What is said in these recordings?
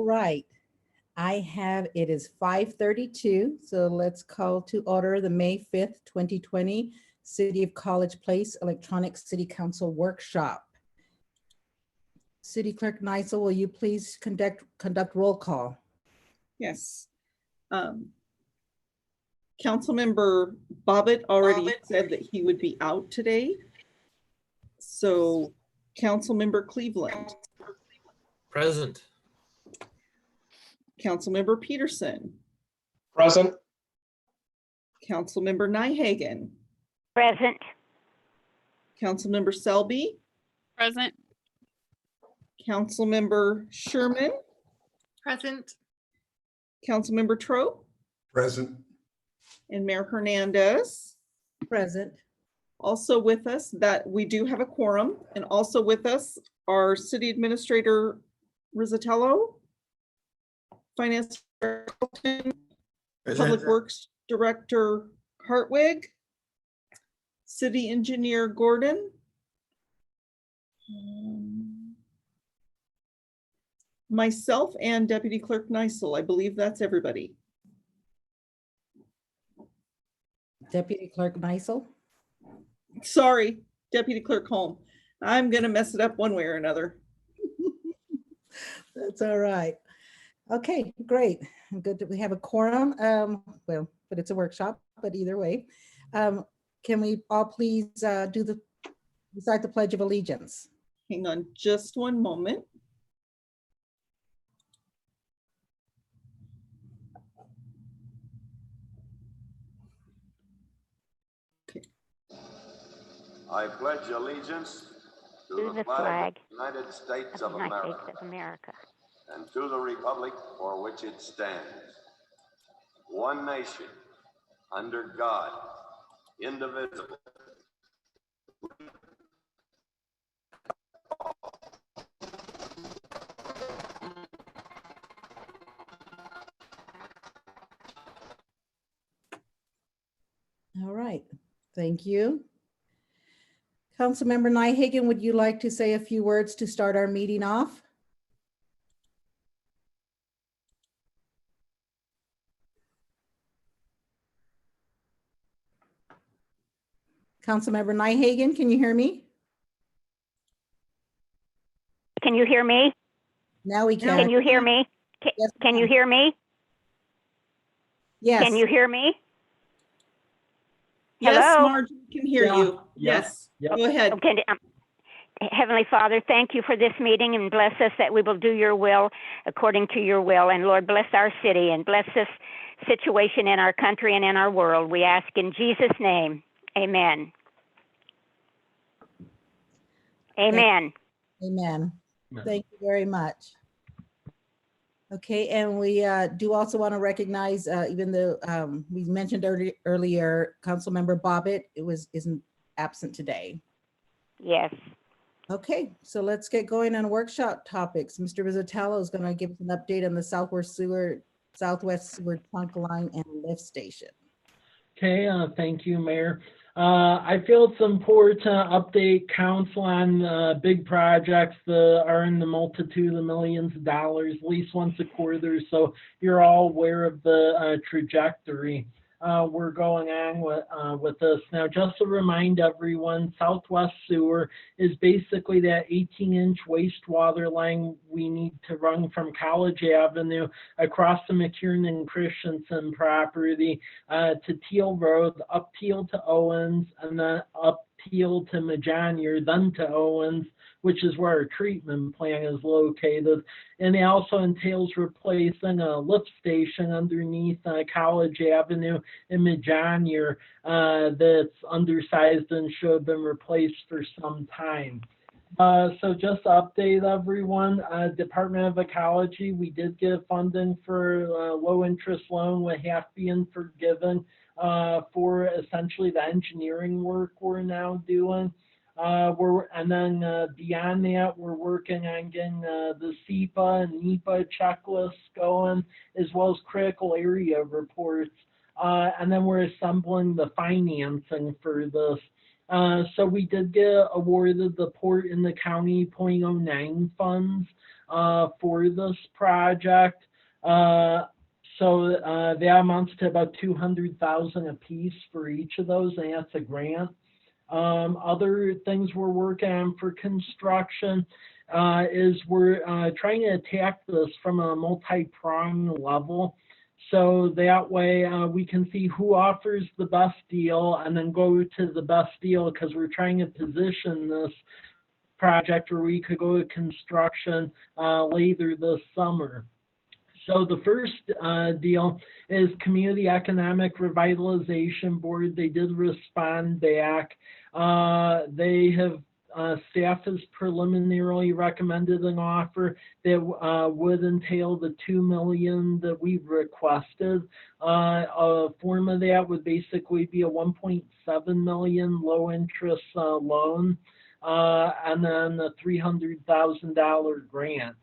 right. It is 5:32, so let's call to order the May 5th, 2020 City of College Place Electronic City Council Workshop. City Clerk Neisel, will you please conduct roll call? Yes. Councilmember Bobbitt already said that he would be out today. So Councilmember Cleveland. Present. Councilmember Peterson. Present. Councilmember Nyhagen. Present. Councilmember Selby. Present. Councilmember Sherman. Present. Councilmember Trope. Present. And Mayor Hernandez. Present. Also with us, that we do have a quorum, and also with us are City Administrator Rizzatello, Finance Director, Public Works Director Hartwig, City Engineer Gordon, myself, and Deputy Clerk Neisel. I believe that's everybody. Deputy Clerk Neisel. Sorry, Deputy Clerk Holm. I'm gonna mess it up one way or another. That's all right. Okay, great. Good that we have a quorum. Well, but it's a workshop, but either way. Can we all please recite the Pledge of Allegiance? Hang on just one moment. I pledge allegiance To the flag of the United States of of the United States America of America, and to the republic for which it stands, one nation, under God, indivisible. All right, thank you. Councilmember Nyhagen, would you like to say a few words to start our meeting off? Councilmember Nyhagen, can you hear me? can you hear me? Now we can. Can you hear me? Yes, Can you ma'am. hear me? Yes. Can you hear me? Yes, Hello? Marge, we can hear you. Yes, go ahead. Okay. Heavenly Father, thank you for this meeting, and bless us that we will do your will according to your will. And Lord, bless our city and bless this situation in our country and in our world. We ask in Jesus' name. Amen. Amen. Amen. Thank you very much. Okay, and we do also want to recognize, even though we mentioned earlier, Councilmember Bobbitt isn't absent today. Yes. Okay, so let's get going on workshop topics. Mr. Rizzatello is going to give us an update on the Southwest Sewer trunk line and lift station. Okay, thank you, Mayor. I feel it's important to update council on big projects that are in the multitude of millions of dollars, at least once a quarter, so you're all aware of the trajectory we're going on with this. Now, just to remind everyone, Southwest Sewer is basically that 18-inch wastewater line we need to run from College Avenue across the McKiernan and Christensen property to Teal Road, up Teal to Owens, and then up Teal to Majanier, then to Owens, which is where our treatment plant is located. And it also entails replacing a lift station underneath College Avenue in Majanier that's undersized and should have been replaced for some time. So just to update everyone, Department of Ecology, we did get funding for a low interest loan with half being forgiven for essentially the engineering work we're now doing. And then beyond that, we're working on getting the SEPA and NEPA checklists going, as well as critical area reports and then we're assembling the financing for this. So we did get awarded the Port in the County .09 funds for this project. So that amounts to about $200,000 a piece for each of those, and that's a grant. Other things we're working on for construction is we're trying to attack this from a multi-pronged level. So that way we can see who offers the best deal and then go to the best deal, because we're trying to position this project where we could go to construction later this summer. So the first deal is Community Economic Revitalization Board. They did respond back. They have, staff has preliminarily recommended an offer that would entail the $2 million that we've requested. A form of that would basically be a $1.7 million low interest loan, and then a $300,000 grant.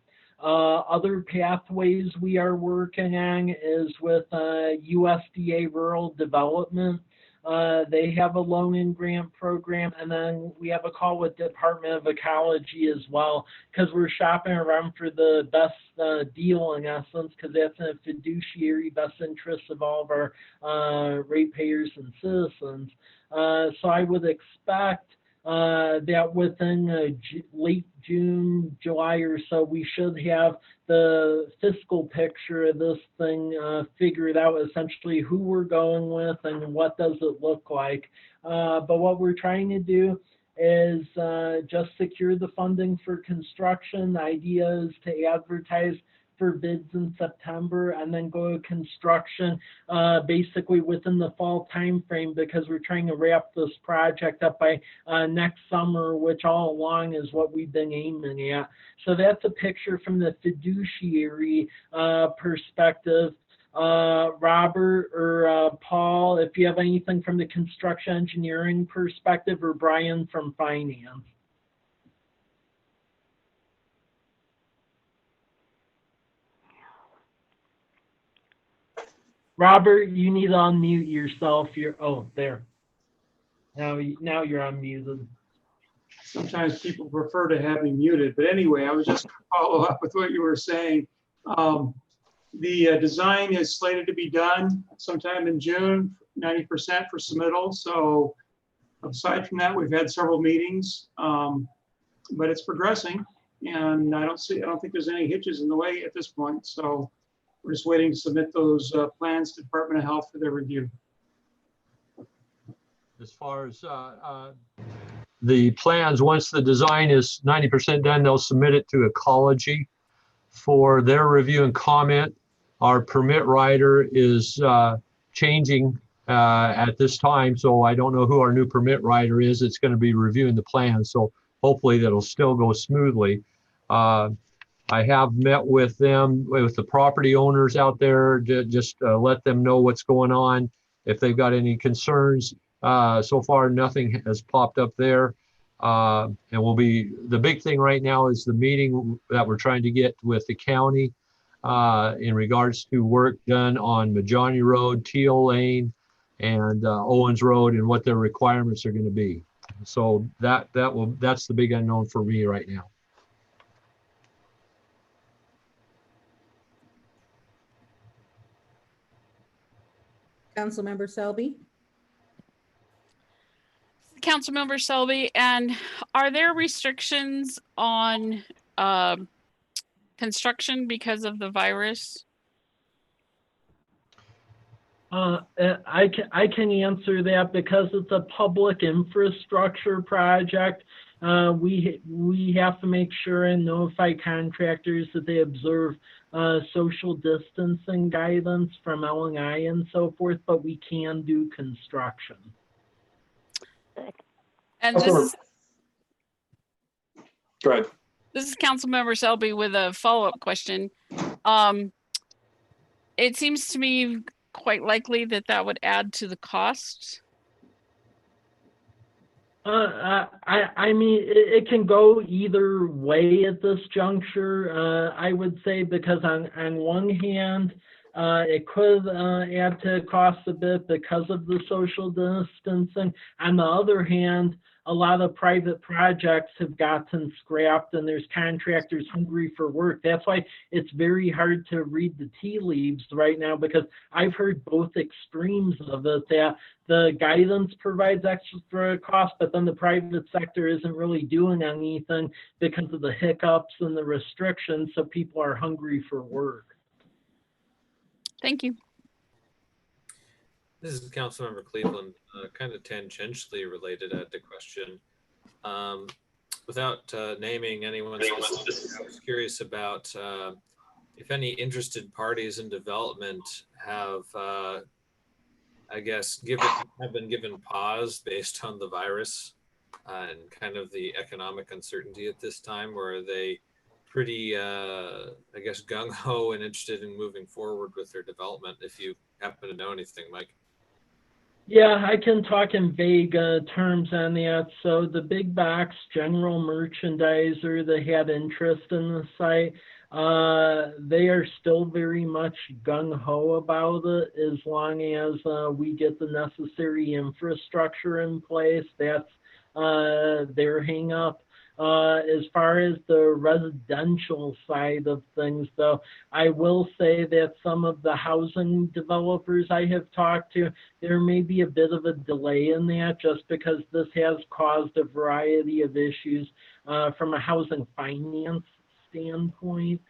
Other pathways we are working on is with USDA Rural Development. They have a loan and grant program, and then we have a call with Department of Ecology as well, because we're shopping around for the best deal in essence, because that's in the fiduciary best interest of all of our ratepayers and citizens. So I would expect that within late June, July or so, we should have the fiscal picture of this thing figured out, essentially who we're going with and what does it look like. But what we're trying to do is just secure the funding for construction. The idea is to advertise for bids in September and then go to construction basically within the fall time frame, because we're trying to wrap this project up by next summer, which all along is what we've been aiming at. So that's a picture from the fiduciary perspective. Robert or Paul, if you have anything from the construction engineering perspective, or Brian from finance. Robert, you need to unmute yourself. Oh, there. Now you're unmuted. Sometimes people prefer to have me muted, but anyway, I was just going to follow up with what you were saying. The design is slated to be done sometime in June, 90% for submittal. So aside from that, we've had several meetings, but it's progressing, and I don't think there's any hitches in the way at this point. So we're just waiting to submit those plans to Department of Health for their review. As far as the plans, once the design is 90% done, they'll submit it to Ecology for their review and comment. Our permit writer is changing at this time, so I don't know who our new permit writer is. It's going to be reviewing the plan, so hopefully that'll still go smoothly. I have met with them, with the property owners out there, to just let them know what's going on, if they've got any concerns. So far, nothing has popped up there. And the big thing right now is the meeting that we're trying to get with the county in regards to work done on Majani Road, Teal Lane, and Owens Road, and what their requirements are going to be. So that's the big unknown for me right now. Councilmember Selby? Councilmember Selby, and are there restrictions on construction because of the virus? I can answer that. Because it's a public infrastructure project. We have to make sure and notify contractors that they observe social distancing guidance from L&I and so forth, but we can do construction. And Go ahead. this is Councilmember Selby with a follow-up question. It seems to me quite likely that would add to the cost. I mean, it can go either way at this juncture, I would say, because on one hand, It could add to cost a bit because of the social distancing. On the other hand, a lot of private projects have gotten scrapped and there's contractors hungry for work. That's why it's very hard to read the tea leaves right now, because I've heard both extremes of it, that the guidance provides extra cost, but then the private sector isn't really doing anything because of the hiccups and the restrictions, so people are hungry for work. Thank you. This is Councilmember Cleveland, kind of tangentially related to the question. Without naming anyone specific, I was curious about if any interested parties in development have, I guess, have been given pause based on the virus and kind of the economic uncertainty at this time, or are they pretty, I guess, gung-ho and interested in moving forward with their development, if you happen to know anything, Mike? Yeah, I can talk in vague terms on that. So the big box general merchandiser that had interest in the site, they are still very much gung-ho about it, as long as we get the necessary infrastructure in place. That's their hang up. As far as the residential side of things, though, I will say that some of the housing developers I have talked to, there may be a bit of a delay in that, just because this has caused a variety of issues from a housing finance standpoint.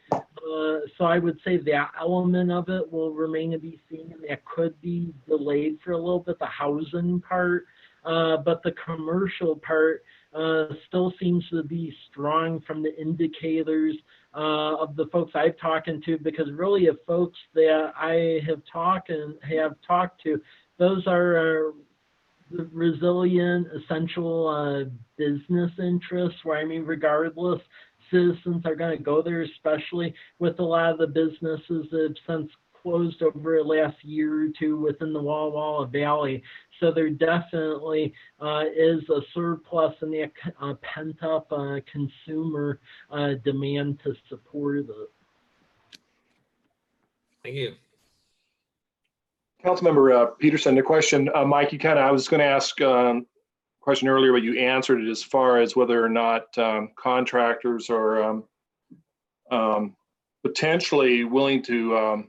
So I would say that element of it will remain to be seen, and that could be delayed for a little bit, the housing part. But the commercial part still seems to be strong from the indicators of the folks I've talked to, because really the folks that I have talked to, those are resilient, essential business interests, where, I mean, regardless, citizens are going to go there, especially with a lot of the businesses that have since closed over the last year or two within the Walla Walla Valley. So there definitely is a surplus in the pent-up consumer demand to support it. Thank you. Councilmember Peterson, the question, Mike, I was going to ask a question earlier, but you answered it as far as whether or not contractors are potentially willing to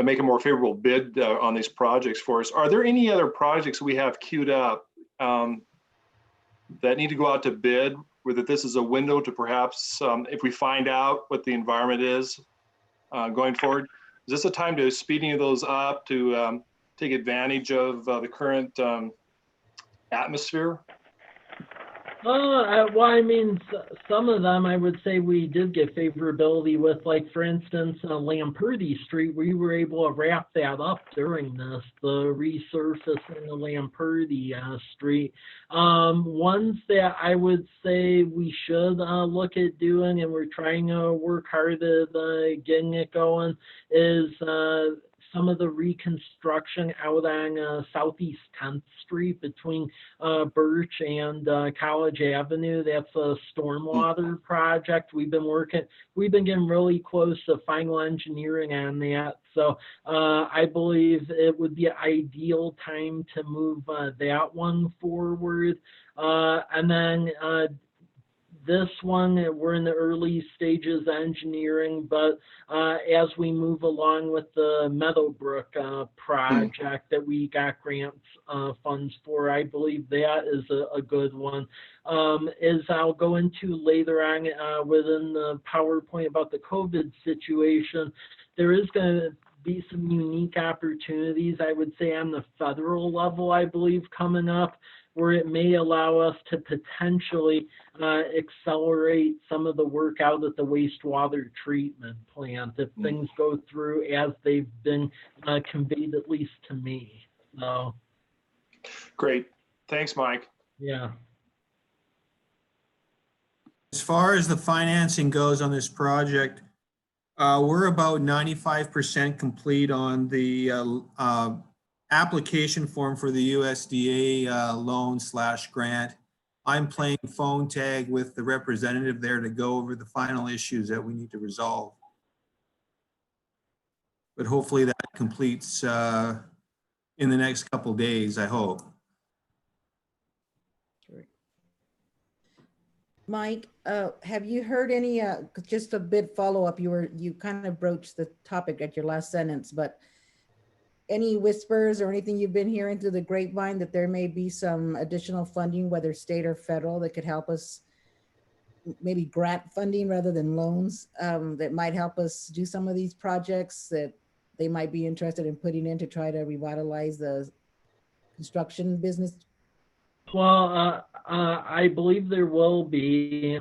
make a more favorable bid on these projects for us. Are there any other projects we have queued up that need to go out to bid, whether this is a window to perhaps, if we find out what the environment is going forward, is this a time to speeding those up to take advantage of the current atmosphere? Well, I mean, some of them I would say we did get favorability with, like, for instance, Lamperti Street. We were able to wrap that up during this, the resurfacing of Lamperti Street. Ones that I would say we should look at doing, and we're trying to work hard at getting it going, is some of the reconstruction out on Southeast 10th Street between Birch and College Avenue. That's a stormwater project. We've been getting really close to final engineering on that. So I believe it would be an ideal time to move that one forward. And then this one, we're in the early stages of engineering, but as we move along with the Meadowbrook project that we got grants funds for, I believe that is a good one. As I'll go into later on within the PowerPoint about the COVID situation, there is going to be some unique opportunities, I would say, on the federal level, I believe, coming up, where it may allow us to potentially accelerate some of the work out at the wastewater treatment plant if things go through as they've been conveyed, at least to me. So, great. Thanks, Mike. Yeah. As far as the financing goes on this project, we're about 95% complete on the application form for the USDA loan/grant. I'm playing phone tag with the representative there to go over the final issues that we need to resolve. but hopefully that completes in the next couple days, I hope. Mike, have you heard any, just a bit follow-up, you kind of broached the topic at your last sentence, but any whispers or anything you've been hearing through the grapevine that there may be some additional funding, whether state or federal, that could help us, maybe grant funding rather than loans, that might help us do some of these projects that they might be interested in putting in to try to revitalize the construction business? Well, I believe there will be,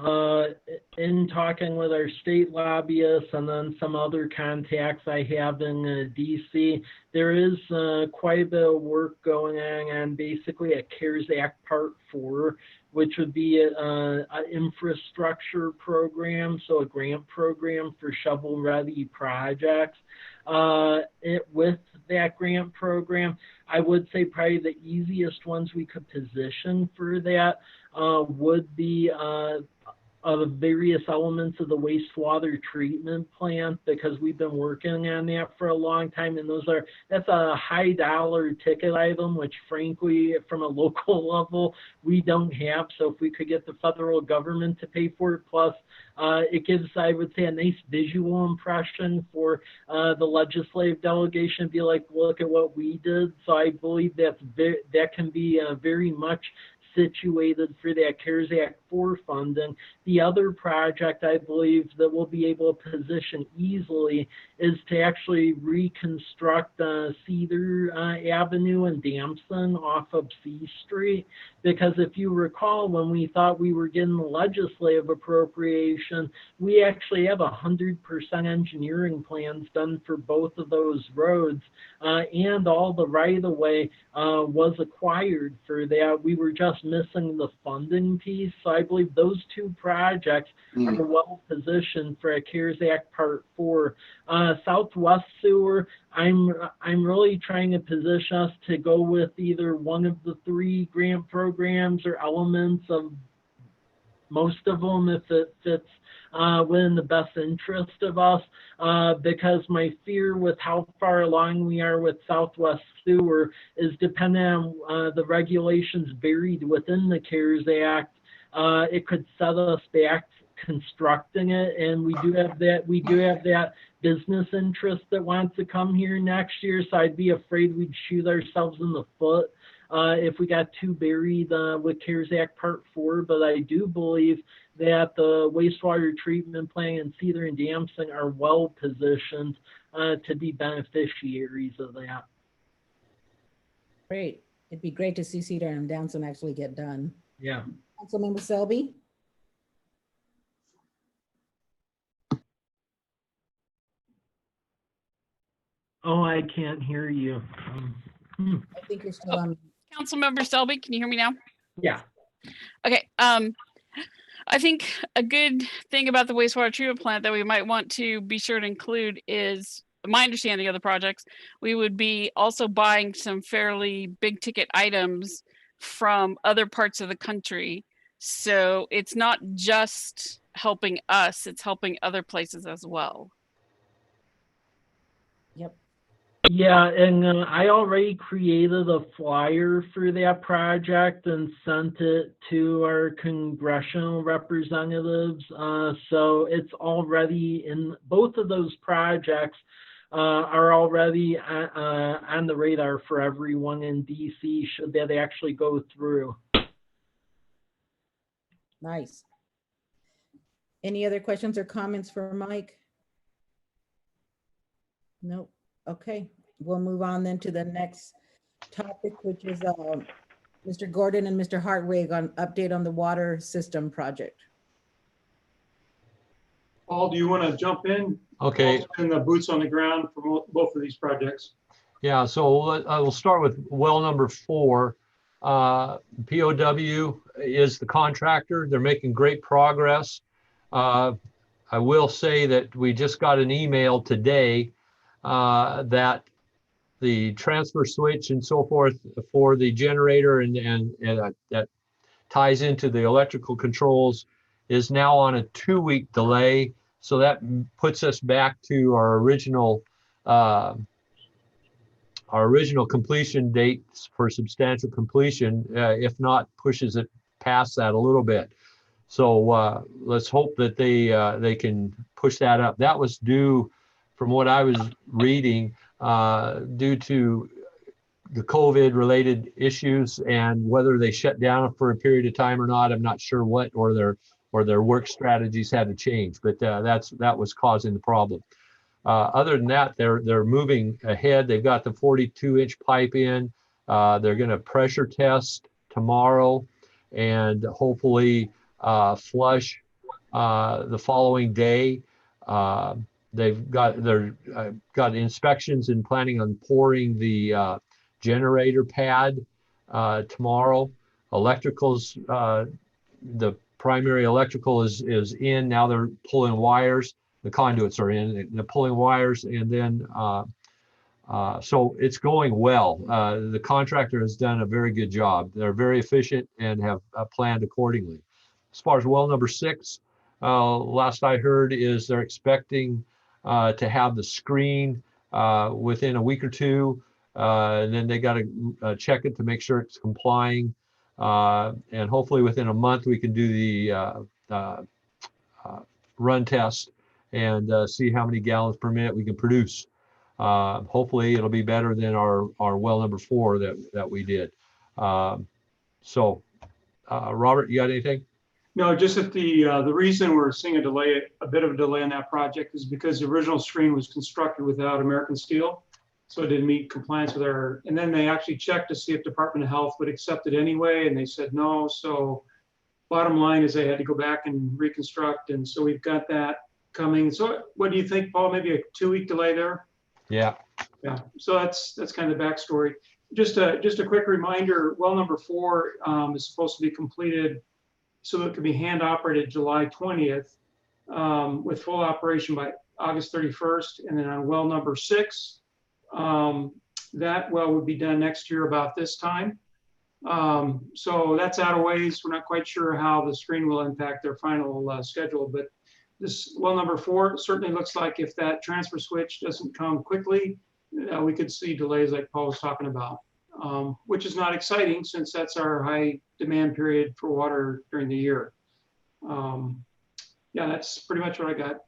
in talking with our state lobbyists and then some other contacts I have in DC, there is quite a bit of work going on basically a CARES Act Part 4, which would be an infrastructure program, so a grant program for shovel-ready projects. With that grant program, I would say probably the easiest ones we could position for that would be the various elements of the wastewater treatment plant, because we've been working on that for a long time, and that's a high dollar ticket item, which frankly from a local level we don't have. So if we could get the federal government to pay for it, plus it gives, I would say, a nice visual impression for the legislative delegation to be like, look at what we did. So I believe that can be very much situated for that CARES Act 4 funding. The other project I believe that we'll be able to position easily is to actually reconstruct Cedar Avenue in Damson off of C Street. Because if you recall, when we thought we were getting the legislative appropriation, we actually have 100% engineering plans done for both of those roads, and all the right-of-way was acquired for that. We were just missing the funding piece. So I believe those two projects are well positioned for a CARES Act Part 4. Southwest Sewer, I'm really trying to position us to go with either one of the 3 grant programs or elements of most of them if it fits within the best interest of us, because my fear with how far along we are with Southwest Sewer is depending on the regulations buried within the CARES Act, it could set us back constructing it, and we do have that business interest that wants to come here next year, so I'd be afraid we'd shoot ourselves in the foot if we got too buried with CARES Act Part 4. But I do believe that the wastewater treatment plant in Cedar and Damson are well positioned to be beneficiaries of that. Great. It'd be great to see Cedar and Damson actually get done. Yeah. Councilmember Selby? Oh, I can't hear you. I think you're still on. Councilmember Selby, can you hear me now? Yeah. Okay. I think a good thing about the wastewater treatment plant that we might want to be sure to include is, my understanding of the projects, we would be also buying some fairly big ticket items from other parts of the country. So it's not just helping us, it's helping other places as well. Yep. Yeah, and I already created a flyer for that project and sent it to our congressional representatives. So it's already in both of those projects are already on the radar for everyone in DC should that actually go through. Nice. Any other questions or comments for Mike? Nope. Okay, we'll move on then to the next topic, which is Mr. Gordon and Mr. Hartwig on update on the water system project. Paul, do you want to jump in? Okay. And the boots on the ground for both of these projects. Yeah, so I will start with well number 4. POW is the contractor. They're making great progress. I will say that we just got an email today that the transfer switch and so forth for the generator and that ties into the electrical controls is now on a 2-week delay. So that puts us back to our original our original completion dates for substantial completion, if not pushes it past that a little bit. So let's hope that they can push that up. That was due, from what I was reading, due to the COVID related issues, and whether they shut down for a period of time or not, I'm not sure what, or their work strategies had to change, but that was causing the problem. Other than that, they're moving ahead. They've got the 42-inch pipe in. They're going to pressure test tomorrow, and hopefully flush the following day. They've got inspections and planning on pouring the generator pad tomorrow. Electricals, the primary electrical is in. Now they're pulling wires. The conduits are in. They're pulling wires, and then so it's going well. The contractor has done a very good job. They're very efficient and have planned accordingly. As far as well number 6, last I heard is they're expecting to have the screen within a week or two. And then they got to check it to make sure it's complying. And hopefully within a month we can do the run test and see how many gallons per minute we can produce. Hopefully it'll be better than our well number 4 that we did. So Robert, you got anything? No, just that the reason we're seeing a bit of a delay on that project is because the original screen was constructed without American steel. So it didn't meet compliance with and then they actually checked to see if Department of Health would accept it anyway, and they said no. So bottom line is they had to go back and reconstruct, and so we've got that coming. So what do you think, Paul? Maybe a 2-week delay there? Yeah. Yeah. So that's kind of the backstory. Just a quick reminder, well number 4 is supposed to be completed so it can be hand operated July 20th with full operation by August 31st. And then on well number 6, that well would be done next year about this time. So that's out of ways. We're not quite sure how the screen will impact their final schedule, but this well number 4 certainly looks like if that transfer switch doesn't come quickly, we could see delays like Paul was talking about, which is not exciting since that's our high demand period for water during the year. Yeah, that's pretty much what I got.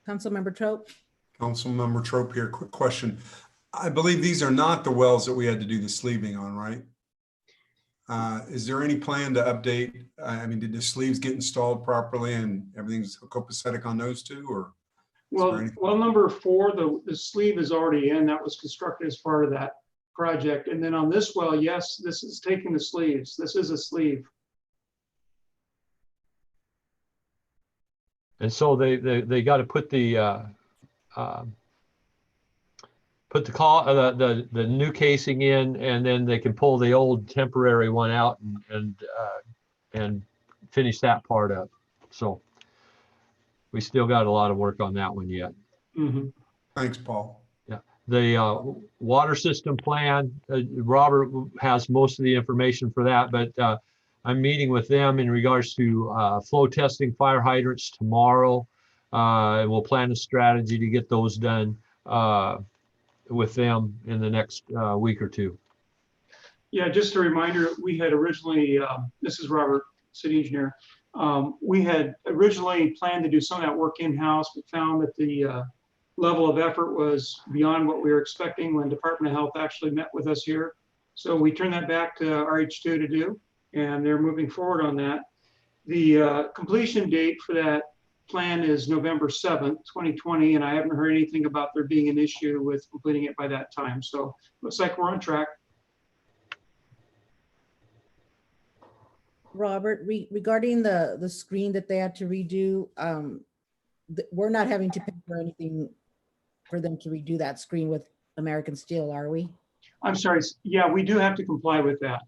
Councilmember Trope. Councilmember Trope here. Quick question. I believe these are not the wells that we had to do the sleeving on, right? Is there any plan to update? I mean, did the sleeves get installed properly and everything's copacetic on those two, or? Well, well number 4, the sleeve is already in. That was constructed as part of that project. And then on this well, yes, this is taking the sleeves. This is a sleeve. And so they got to put the new casing in, and then they can pull the old temporary one out and finish that part up. So we still got a lot of work on that one yet. Mm-hmm. Thanks, Paul. Yeah, the water system plan, Robert has most of the information for that, but I'm meeting with them in regards to flow testing fire hydrants tomorrow. And we'll plan a strategy to get those done with them in the next week or two. Yeah, just a reminder, we had originally, this is Robert, city engineer. We had originally planned to do some of that work in-house, but found that the level of effort was beyond what we were expecting when Department of Health actually met with us here. So we turned that back to RH2 to do, and they're moving forward on that. The completion date for that plan is November 7th, 2020, and I haven't heard anything about there being an issue with completing it by that time. So looks like we're on track. Robert, regarding the screen that they had to redo, we're not having to pay for anything for them to redo that screen with American Steel, are we? I'm sorry. Yeah, we do have to comply with that.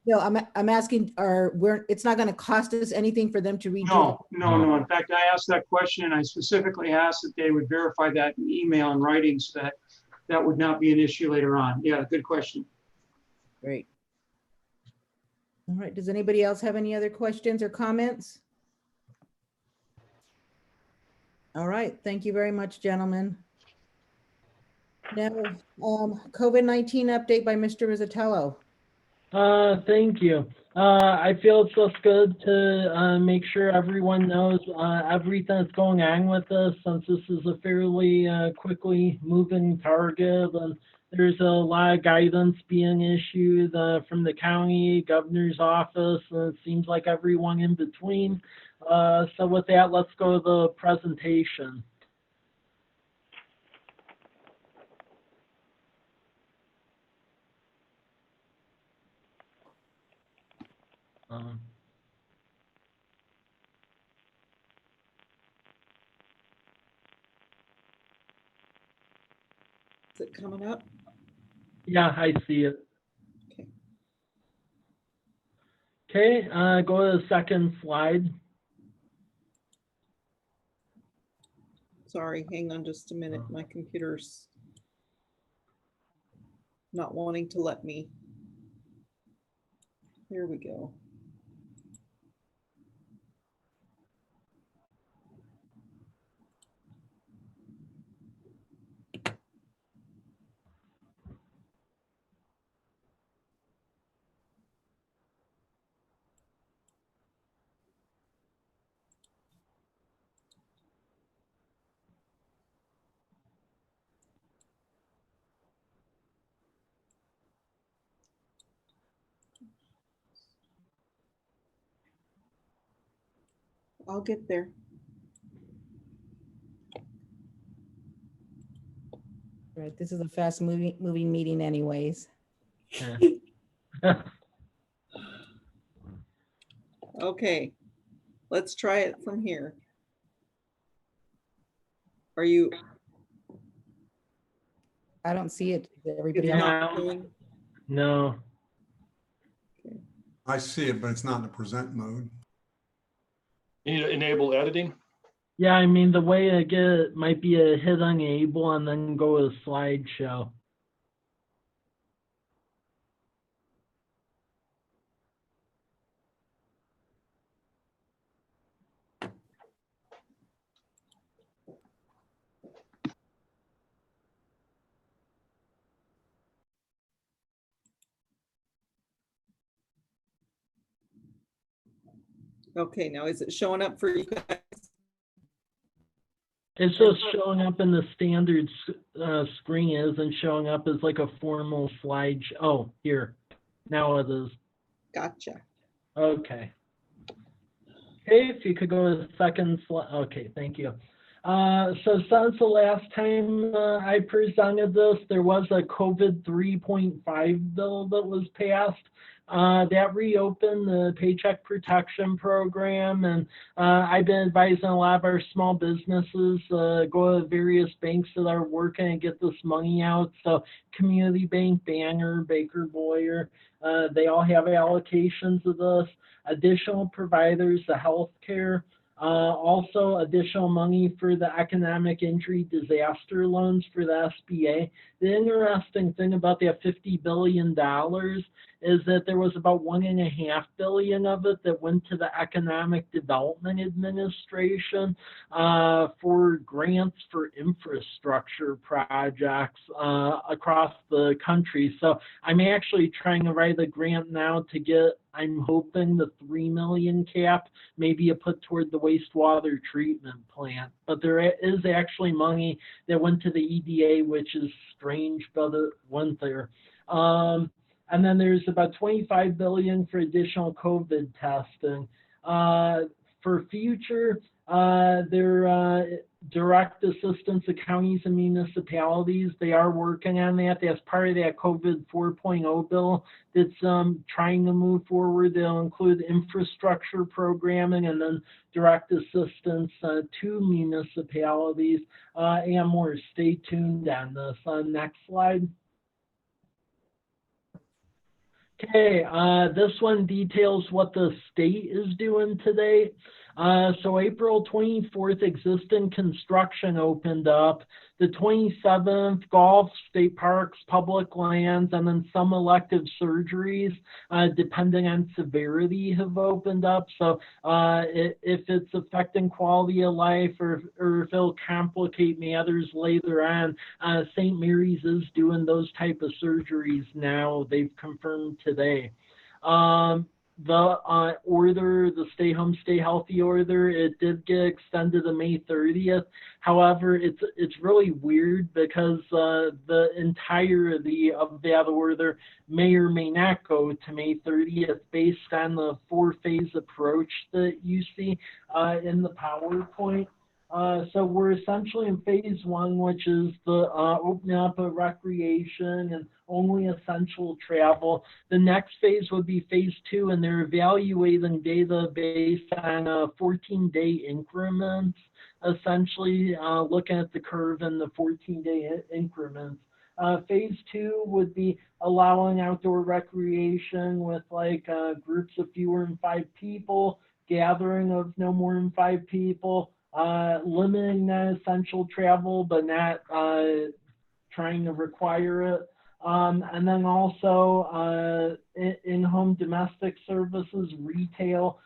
No, I'm asking, it's not going to cost us anything for them to redo? No. In fact, I asked that question, and I specifically asked that they would verify that in email and writing so that that would not be an issue later on. Yeah, good question. Great. All right, does anybody else have any other questions or comments? All right, thank you very much, gentlemen. Now, COVID-19 update by Mr. Rizzatello. Thank you. I feel it's just good to make sure everyone knows everything that's going on with this, since this is a fairly quickly moving target, and there's a lot of guidance being issued from the county, governor's office, and it seems like everyone in between. So with that, let's go to the presentation. Is it coming up? Yeah, I see it. Okay. Okay, go to the second slide. Sorry, hang on just a minute. My computer's not wanting to let me. Here we go. I'll get there. Right, this is a fast moving meeting anyways. Yeah. Okay, let's try it from here. Are you? I don't see it. Everybody It's else? not showing? No. I see it, but it's not in the present mode. You need to enable editing. Yeah, I mean, the way to get it might be a hit enable and then go to slideshow. Okay, now is it showing up for you guys? It's just showing up in the standard screen. It isn't showing up as like a formal slide. Oh, here. Now it is. Gotcha. Okay. Okay, if you could go to the second slide. Okay, thank you. So since the last time I presented this, there was a COVID 3.5 bill that was passed. That reopened the Paycheck Protection Program, and I've been advising a lot of our small businesses go to various banks that are working and get this money out. So Community Bank, Banner, Baker Boyer, they all have allocations of this. Additional providers, the healthcare, also additional money for the economic injury disaster loans for the SBA. The interesting thing about that $50 billion is that there was about $1.5 billion of it that went to the Economic Development Administration for grants for infrastructure projects across the country. So I'm actually trying to write a grant now to get, I'm hoping, the $3 million cap, maybe you put toward the wastewater treatment plant. But there is actually money that went to the EDA, which is strange, but it went there. And then there's about $25 billion for additional COVID testing. For future, their direct assistance to counties and municipalities, they are working on that. That's part of that COVID 4.0 bill that's trying to move forward. They'll include infrastructure programming and then direct assistance to municipalities and more. Stay tuned on this. Next slide. Okay, this one details what the state is doing today. So April 24th, existing construction opened up. the 27th, golf, state parks, public lands, and then some elective surgeries, depending on severity, have opened up. So if it's affecting quality of life or if it'll complicate matters later on, St. Mary's is doing those type of surgeries now. They've confirmed today. The order, the stay home, stay healthy order, it did get extended to May 30th. However, it's really weird because the entirety of that order may or may not go to May 30th based on the 4-phase approach that you see in the PowerPoint. So we're essentially in phase 1, which is the opening up of recreation and only essential travel. The next phase would be phase 2, and they're evaluating data based on 14-day increments, essentially looking at the curve in the 14-day increments. Phase 2 would be allowing outdoor recreation with like groups of fewer than 5 people, gathering of no more than 5 people, limiting non-essential travel, but not trying to require it. And then also in-home domestic services, retail,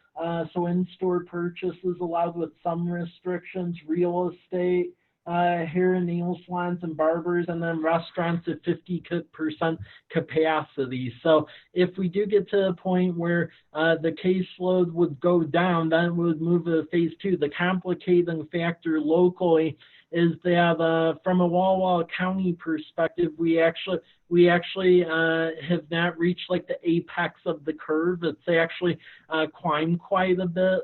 so in-store purchases allowed with some restrictions, real estate, hair and nail salons and barbers, and then restaurants at 50% capacity. So if we do get to a point where the caseload would go down, then it would move to phase 2. The complicating factor locally is that from a Walla Walla County perspective, we actually have not reached like the apex of the curve. It's actually climbed quite a bit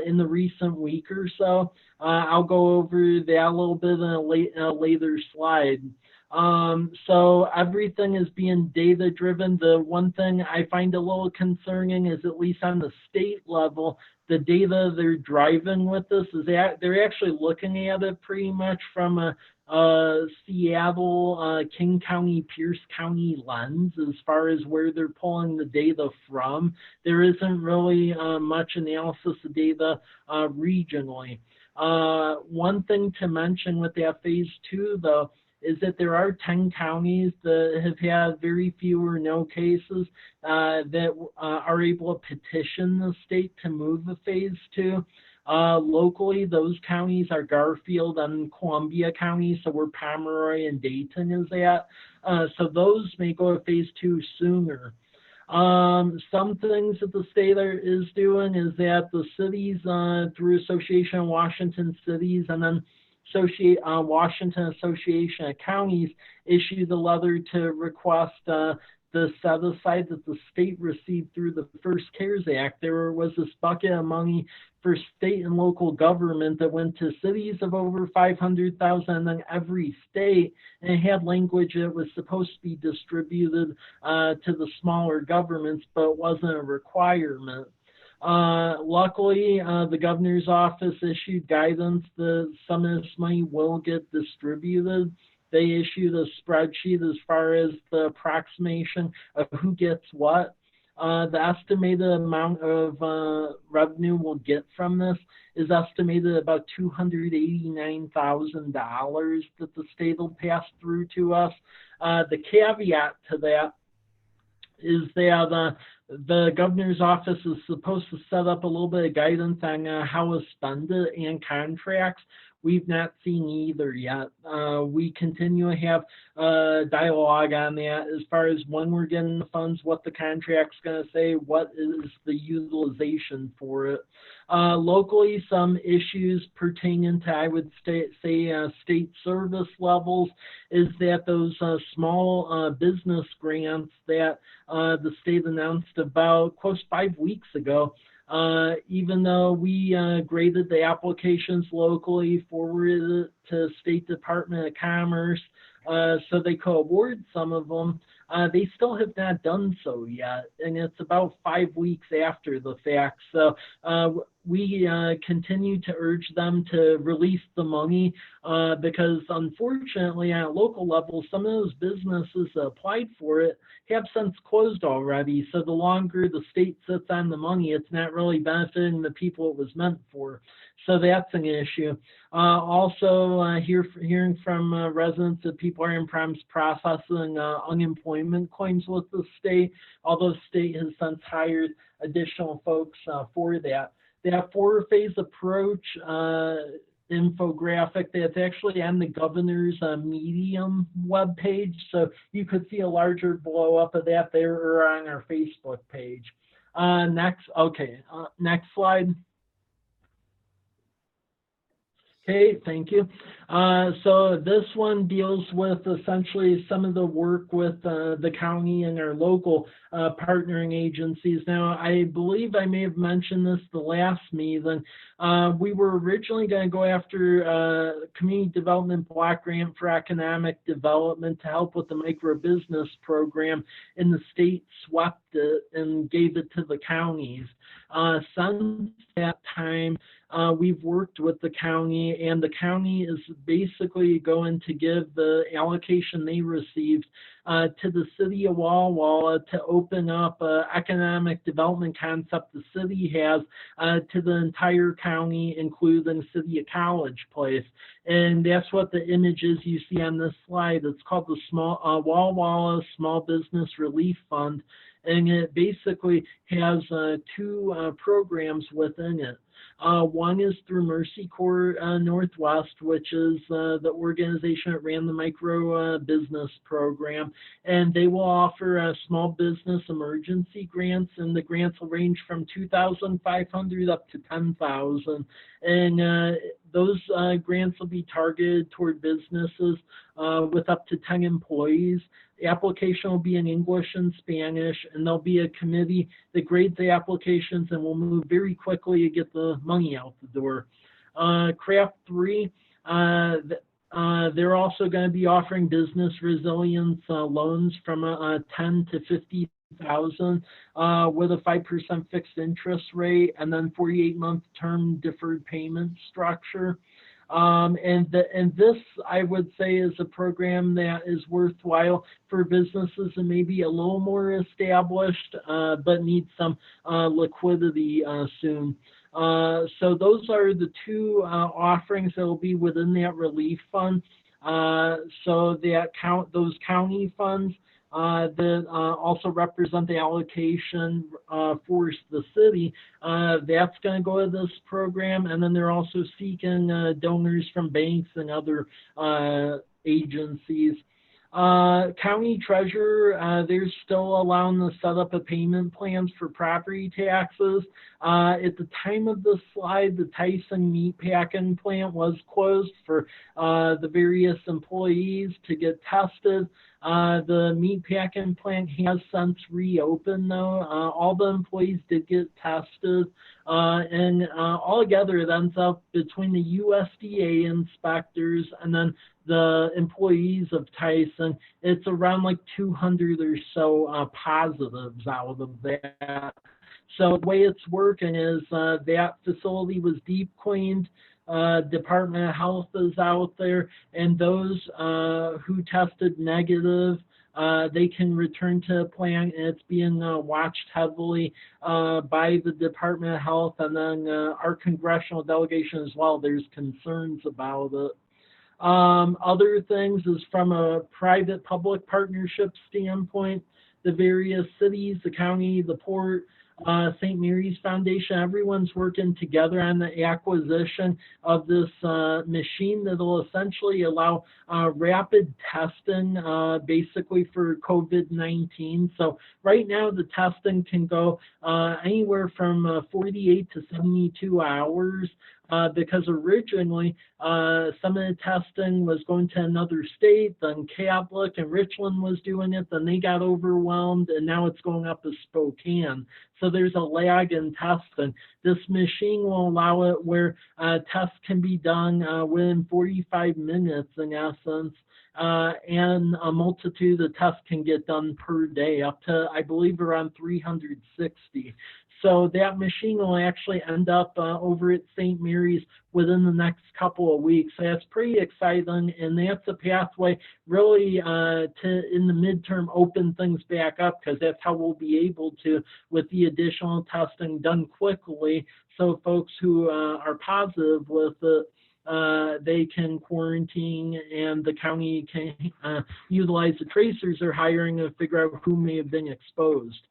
in the recent week or so. I'll go over that a little bit in a later slide. So everything is being data driven. The one thing I find a little concerning is, at least on the state level, the data they're driving with this is that they're actually looking at it pretty much from a Seattle, King County, Pierce County lens as far as where they're pulling the data from. There isn't really much analysis of data regionally. One thing to mention with that phase 2, though, is that there are 10 counties that have had very few or no cases that are able to petition the state to move to phase 2. Locally, those counties are Garfield and Columbia counties, so where Pomeroy and Dayton is at. So those may go to phase 2 sooner. Some things that the state is doing is that the cities, through Association of Washington Cities and then Washington Association of Counties, issued a letter to request the set aside that the state received through the first CARES Act. There was this bucket of money for state and local government that went to cities of over 500,000 and then every state, and it had language that was supposed to be distributed to the smaller governments, but it wasn't a requirement. Luckily, the governor's office issued guidance that some of this money will get distributed. They issued a spreadsheet as far as the approximation of who gets what. The estimated amount of revenue we'll get from this is estimated about $289,000 that the state will pass through to us. The caveat to that is that the governor's office is supposed to set up a little bit of guidance on how to spend it and contracts. We've not seen either yet. We continue to have dialogue on that as far as when we're getting the funds, what the contract's going to say, what is the utilization for it. Locally, some issues pertaining to, I would say, state service levels is that those small business grants that the state announced about close to 5 weeks ago, even though we graded the applications locally, forwarded it to State Department of Commerce so they could award some of them, they still have not done so yet. And it's about 5 weeks after the fact. So we continue to urge them to release the money because unfortunately at a local level, some of those businesses that applied for it have since closed already. So the longer the state sits on the money, it's not really benefiting the people it was meant for. So that's an issue. Also, hearing from residents that people are in processing unemployment claims with the state, although the state has since hired additional folks for that. That 4-phase approach infographic that's actually on the governor's Medium webpage. So you could see a larger blow up of that there or on our Facebook page. Next slide. Okay, thank you. So this one deals with essentially some of the work with the county and our local partnering agencies. Now, I believe I may have mentioned this the last meeting. We were originally going to go after Community Development Block Grant for Economic Development to help with the microbusiness program, and the state swept it and gave it to the counties. Since that time, we've worked with the county, and the county is basically going to give the allocation they received to the city of Walla Walla to open up an economic development concept the city has to the entire county, including City of College Place. And that's what the images you see on this slide. It's called the Walla Walla Small Business Relief Fund, and it basically has 2 programs within it. One is through Mercy Corps Northwest, which is the organization that ran the micro business program, and they will offer small business emergency grants, and the grants will range from $2,500 up to $10,000, and those grants will be targeted toward businesses with up to 10 employees. The application will be in English and Spanish, and there'll be a committee that grades the applications and will move very quickly to get the money out the door. Craft 3, they're also going to be offering business resilience loans from 10 to 50,000 with a 5% fixed interest rate and then 48-month term deferred payment structure. And this, I would say, is a program that is worthwhile for businesses that may be a little more established, but need some liquidity soon. So those are the 2 offerings that will be within that relief fund. So that those county funds that also represent the allocation for the city, that's going to go to this program, and then they're also seeking donors from banks and other agencies. County treasurer, they're still allowing the setup of payment plans for property taxes. At the time of this slide, the Tyson meatpacking plant was closed for the various employees to get tested. The meatpacking plant has since reopened, though. All the employees did get tested, and altogether it ends up between the USDA inspectors and then the employees of Tyson, it's around like 200 or so positives out of that. So the way it's working is that facility was deep cleaned. Department of Health is out there, and those who tested negative, they can return to the plant, and it's being watched heavily by the Department of Health, and then our congressional delegation as well. There's concerns about it. Other things is from a private-public partnership standpoint, the various cities, the county, the port, St. Mary's Foundation, everyone's working together on the acquisition of this machine that will essentially allow rapid testing basically for COVID-19. So right now the testing can go anywhere from 48 to 72 hours. Because originally some of the testing was going to another state, then Catholic and Richland was doing it, then they got overwhelmed, and now it's going up to Spokane. So there's a lag in testing. This machine will allow it where tests can be done within 45 minutes in essence. and a multitude of tests can get done per day, up to, I believe, around 360. So that machine will actually end up over at St. Mary's within the next couple of weeks. So that's pretty exciting, and that's a pathway really to, in the midterm, open things back up, because that's how we'll be able to, with the additional testing done quickly, so folks who are positive with it, they can quarantine, and the county can utilize the tracers they're hiring to figure out who may have been exposed.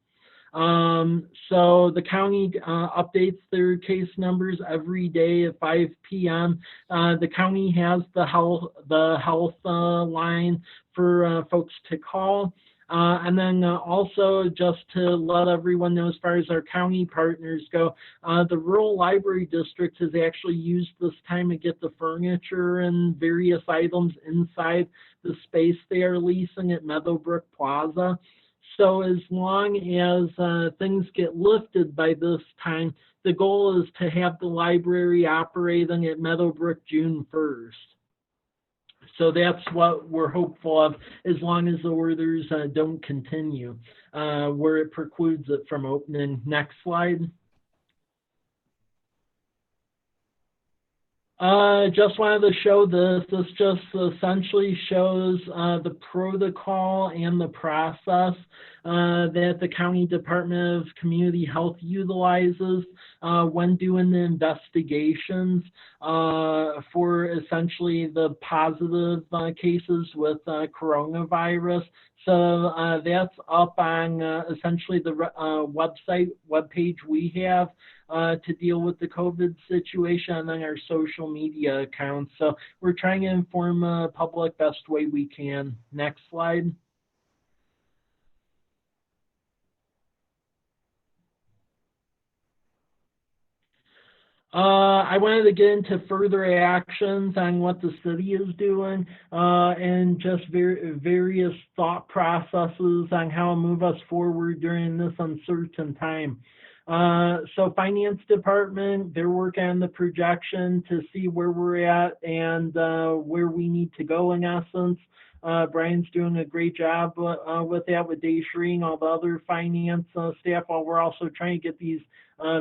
So the county updates their case numbers every day at 5 p.m. The county has the health line for folks to call. And then also, just to let everyone know, as far as our county partners go, the Rural Library District has actually used this time to get the furniture and various items inside the space they are leasing at Meadowbrook Plaza. So as long as things get lifted by this time, the goal is to have the library operating at Meadowbrook June 1st. So that's what we're hopeful of, as long as the orders don't continue, where it precludes it from opening. Next slide. Just wanted to show this. This just essentially shows the protocol and the process that the County Department of Community Health utilizes when doing the investigations for essentially the positive cases with coronavirus. So that's up on essentially the webpage we have to deal with the COVID situation, and then our social media accounts. So we're trying to inform the public best way we can. Next slide. I wanted to get into further actions on what the city is doing and just various thought processes on how to move us forward during this uncertain time. So Finance Department, they're working on the projection to see where we're at and where we need to go, in essence. Brian's doing a great job with that, with Dave Shreen, all the other finance staff, while we're also trying to get these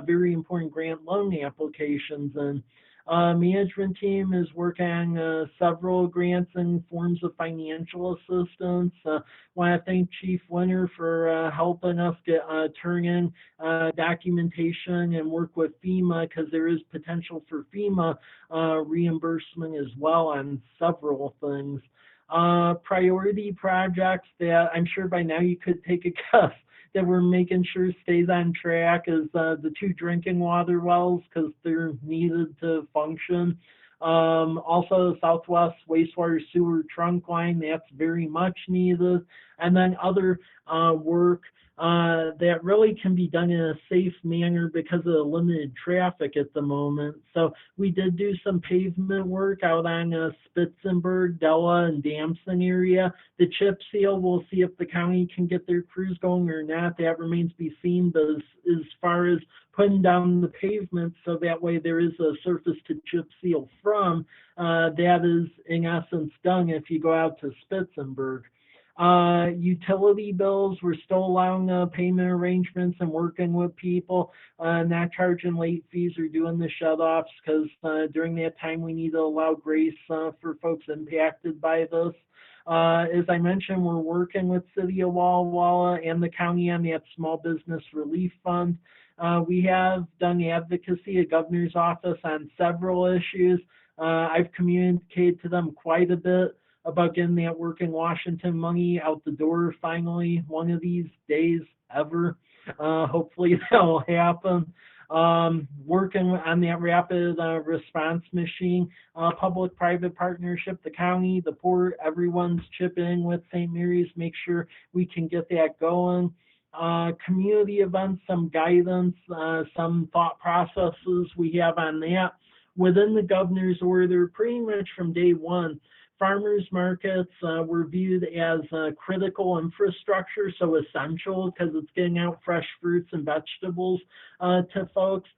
very important grant loan applications in. Management team is working on several grants and forms of financial assistance. Want to thank Chief Winter for helping us get turn in documentation and work with FEMA, because there is potential for FEMA reimbursement as well on several things. Priority projects that I'm sure by now you could take a guess that we're making sure stays on track is the 2 drinking water wells, because they're needed to function. Also, the Southwest Wastewater Sewer trunk line, that's very much needed. And then other work that really can be done in a safe manner because of the limited traffic at the moment. So we did do some pavement work out on Spitzenberg, Della, and Damson area. The chip seal, we'll see if the county can get their crews going or not. That remains to be seen. But as far as putting down the pavement so that way there is a surface to chip seal from, that is in essence done if you go out to Spitzenberg. Utility bills, we're still allowing payment arrangements and working with people, not charging late fees or doing the shutoffs, because during that time we need to allow grace for folks impacted by this. As I mentioned, we're working with City of Walla Walla and the county on that Small Business Relief Fund. We have done advocacy at Governor's Office on several issues. I've communicated to them quite a bit about getting that Working Washington money out the door finally one of these days ever. Hopefully that'll happen. Working on that rapid response machine, public-private partnership, the county, the port, everyone's chipping with St. Mary's, make sure we can get that going. Community events, some guidance, some thought processes we have on that. Within the governor's order, pretty much from day one, farmers markets were viewed as critical infrastructure, so essential because it's getting out fresh fruits and vegetables to folks.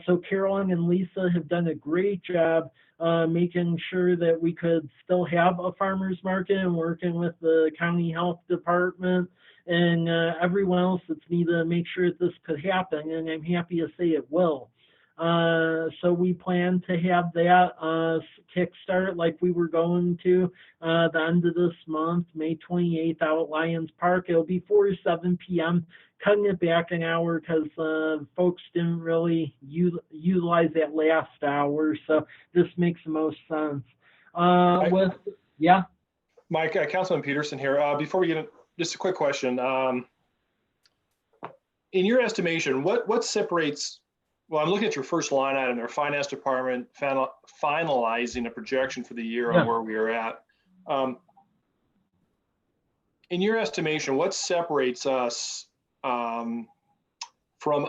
So Carolyn and Lisa have done a great job making sure that we could still have a farmers market, and working with the county health department and everyone else that's needed to make sure that this could happen, and I'm happy to say it will. So we plan to have that kickstart like we were going to the end of this month, May 28th, out at Lions Park. It'll be 4 to 7 p.m., cutting it back an hour because folks didn't really utilize that last hour. So this makes the most sense. Yeah. Mike, Councilman Peterson here. Before we get in, just a quick question. In your estimation, what separates, well, I'm looking at your first line item there, Finance Department finalizing a projection for the year on where we are at. In your estimation, what separates us from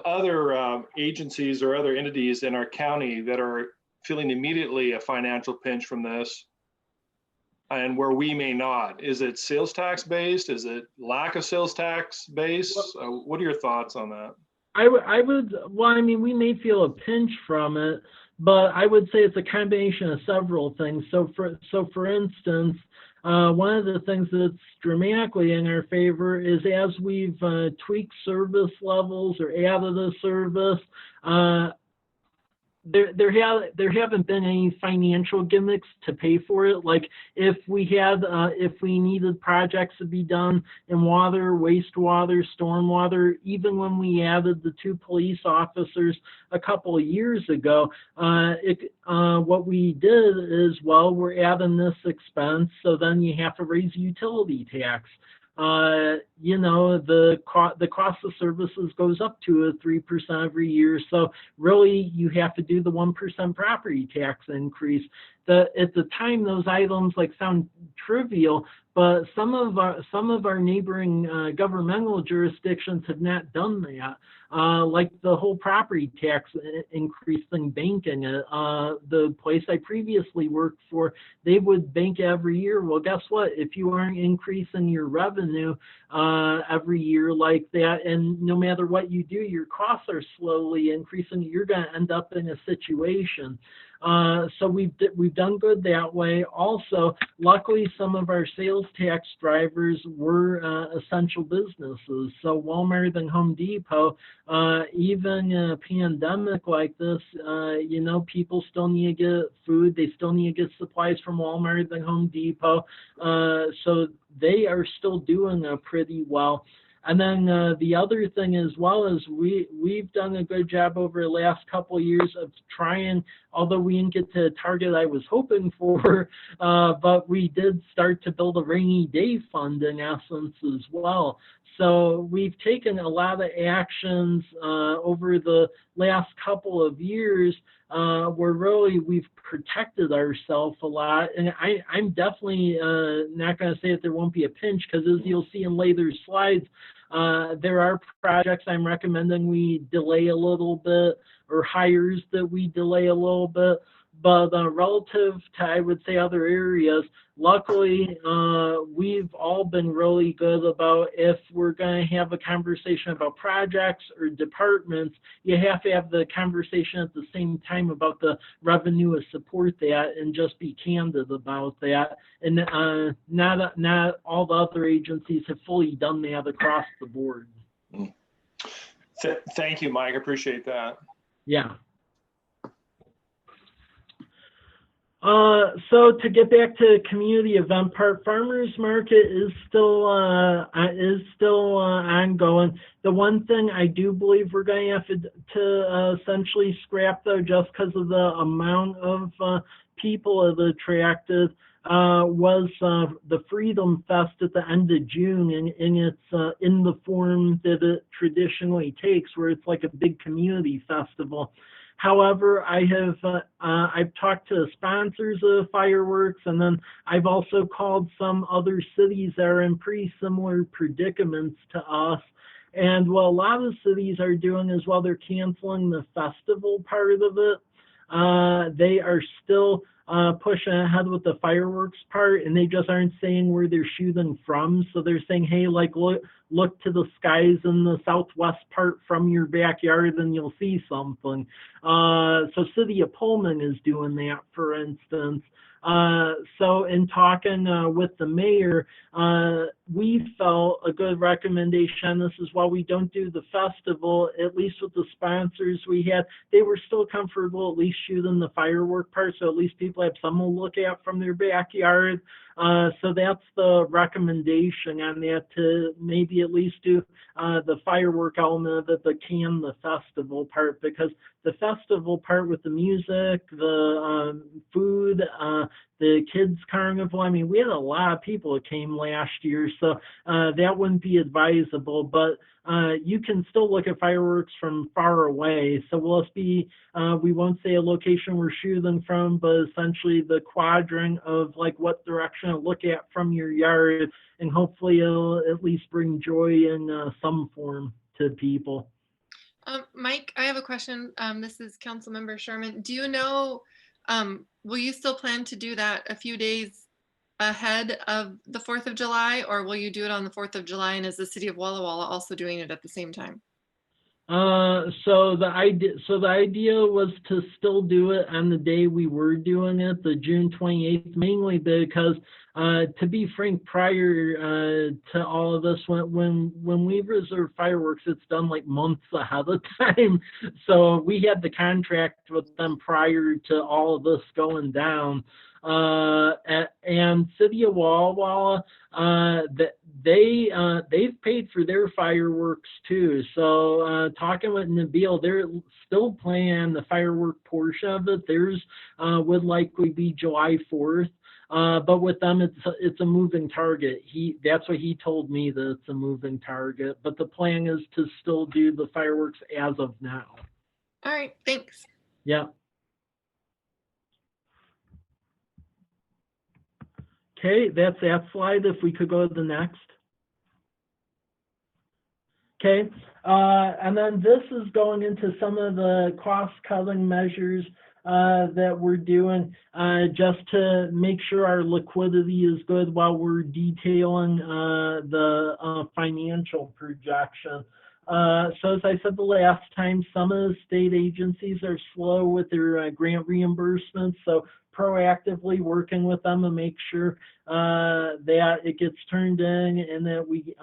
other agencies or other entities in our county that are feeling immediately a financial pinch from this, and where we may not? Is it sales tax based? Is it lack of sales tax based? What are your thoughts on that? I would, well, I mean, we may feel a pinch from it, but I would say it's a combination of several things. So for instance, one of the things that's dramatically in our favor is as we've tweaked service levels or added a service, there haven't been any financial gimmicks to pay for it. Like if we needed projects to be done in water, wastewater, stormwater, even when we added the 2 police officers a couple of years ago, what we did is, well, we're adding this expense, so then you have to raise utility tax. You know, the cost of services goes up to 3% every year. So really, you have to do the 1% property tax increase. At the time, those items like sound trivial, but some of our neighboring governmental jurisdictions have not done that. Like the whole property tax increase thing, banking it. The place I previously worked for, they would bank every year. Well, guess what? If you aren't increasing your revenue every year like that, and no matter what you do, your costs are slowly increasing, you're going to end up in a situation. So we've done good that way. Also, luckily, some of our sales tax drivers were essential businesses. So Walmart and Home Depot, even in a pandemic like this, you know, people still need to get food. They still need to get supplies from Walmart and Home Depot. So they are still doing pretty well. And then the other thing as well is we've done a good job over the last couple of years of trying, although we didn't get to the target I was hoping for, but we did start to build a rainy day fund in essence as well. So we've taken a lot of actions over the last couple of years where really we've protected ourselves a lot. And I'm definitely not going to say that there won't be a pinch, because as you'll see in later slides, there are projects I'm recommending we delay a little bit, or hires that we delay a little bit. But relative to, I would say, other areas, luckily, we've all been really good about, if we're going to have a conversation about projects or departments, you have to have the conversation at the same time about the revenue to support that, and just be candid about that. And not all the other agencies have fully done that across the board. Thank you, Mike. I appreciate that. Yeah. So to get back to the community event part, farmers market is still ongoing. The one thing I do believe we're going to have to essentially scrap, though, just because of the amount of people it attracted, was the Freedom Fest at the end of June, and it's in the form that it traditionally takes, where it's like a big community festival. However, I've talked to sponsors of fireworks, and then I've also called some other cities that are in pretty similar predicaments to us. And what a lot of cities are doing is, while they're canceling the festival part of it, they are still pushing ahead with the fireworks part, and they just aren't saying where they're shooting from. So they're saying, hey, like look to the skies in the southwest part from your backyard and you'll see something. So City of Pullman is doing that, for instance. So in talking with the mayor, we felt a good recommendation. This is why we don't do the festival, at least with the sponsors we had. They were still comfortable at least shooting the firework part, so at least people have something to look at from their backyard. So that's the recommendation on that, to maybe at least do the firework element of it, but can the festival part, because the festival part with the music, the food, the kids carnival, I mean, we had a lot of people that came last year, so that wouldn't be advisable, but you can still look at fireworks from far away. So will it be, we won't say a location we're shooting from, but essentially the quadrant of like what direction to look at from your yard, and hopefully it'll at least bring joy in some form to people. Mike, I have a question. This is Councilmember Sherman. Do you know, will you still plan to do that a few days ahead of the 4th of July, or will you do it on the 4th of July, and is the city of Walla Walla also doing it at the same time? So the idea was to still do it on the day we were doing it, the June 28th, mainly because, to be frank, prior to all of this, when we reserve fireworks, it's done like months ahead of time. So we had the contract with them prior to all of this going down. And City of Walla Walla, they've paid for their fireworks too. So talking with Nabil, they're still planning the firework portion of it. Theirs would likely be July 4th. But with them, it's a moving target. That's what he told me, that it's a moving target. But the plan is to still do the fireworks as of now. All right, thanks. Yeah. Okay, that's that slide. If we could go to the next. Okay, and then this is going into some of the cost-cutting measures that we're doing just to make sure our liquidity is good while we're detailing the financial projection. So as I said the last time, some of the state agencies are slow with their grant reimbursements, so proactively working with them to make sure that it gets turned in, and that we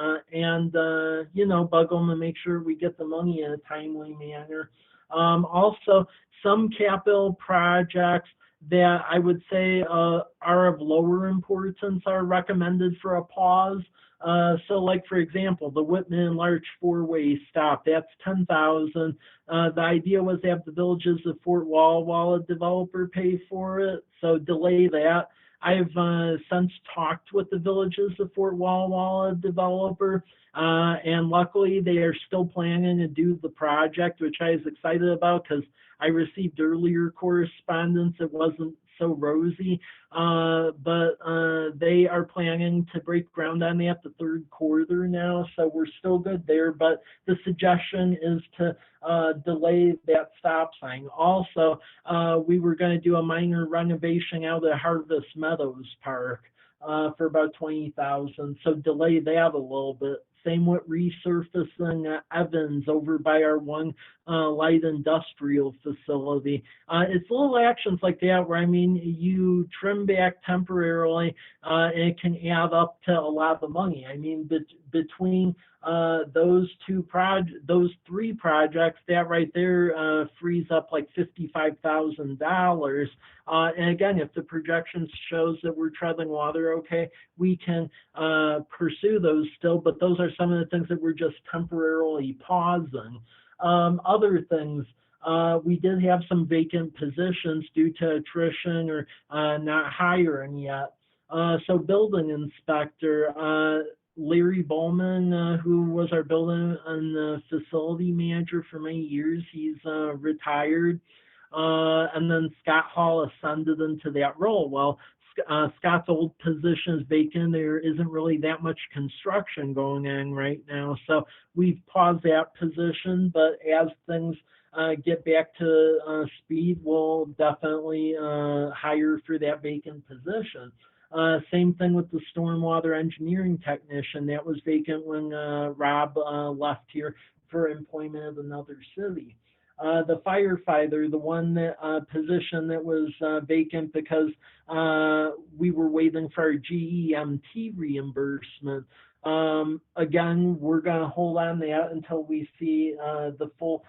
bug them to make sure we get the money in a timely manner. Also, some capital projects that I would say are of lower importance are recommended for a pause. So like, for example, the Whitman and Larch four-way stop, that's $10,000. The idea was to have the Villages of Fort Walla Walla developer pay for it, so delay that. I've since talked with the Villages of Fort Walla Walla developer, and luckily they are still planning to do the project, which I was excited about because I received earlier correspondence. It wasn't so rosy, but they are planning to break ground on that the third quarter now, so we're still good there. But the suggestion is to delay that stop sign. Also, we were going to do a minor renovation out at Harvest Meadows Park for about $20,000, so delay that a little bit. Same with resurfacing Evans over by our one light industrial facility. It's little actions like that where, I mean, you trim back temporarily and it can add up to a lot of money. I mean, between those three projects, that right there frees up like $55,000. And again, if the projections shows that we're treading water okay, we can pursue those still, but those are some of the things that we're just temporarily pausing. Other things, we did have some vacant positions due to attrition or not hiring yet. So building inspector, Larry Bowman, who was our building and facility manager for many years, he's retired. And then Scott Hall ascended into that role. Well, Scott's old position is vacant. There isn't really that much construction going on right now. So we've paused that position, but as things get back to speed, we'll definitely hire for that vacant position. Same thing with the stormwater engineering technician. That was vacant when Rob left here for employment at another city. The firefighter, the one that position that was vacant because we were waiting for our GEMT reimbursement. Again, we're going to hold on that until we see the full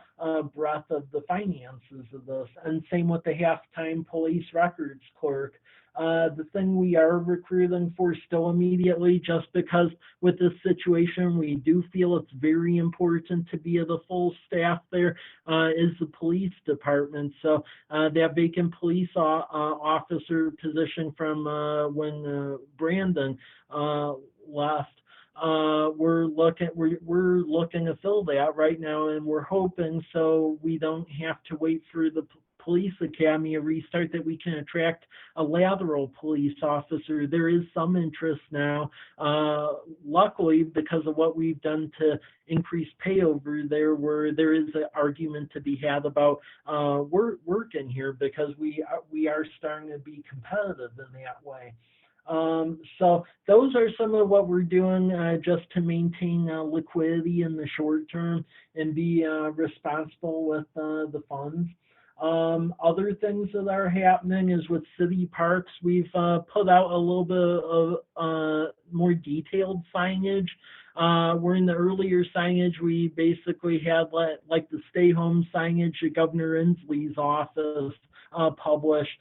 breadth of the finances of this. And same with the half-time police records clerk. The thing we are recruiting for still immediately, just because with this situation, we do feel it's very important to be at a full staff there, is the police department. So that vacant police officer position from when Brandon left, we're looking to fill that right now, and we're hoping so we don't have to wait for the police academy a restart, that we can attract a lateral police officer. There is some interest now, luckily, because of what we've done to increase pay over there, where there is an argument to be had about working here, because we are starting to be competitive in that way. So those are some of what we're doing just to maintain liquidity in the short term and be responsible with the funds. Other things that are happening is with city parks. We've put out a little bit of more detailed signage. Where in the earlier signage, we basically had like the stay home signage that Governor Inslee's office published.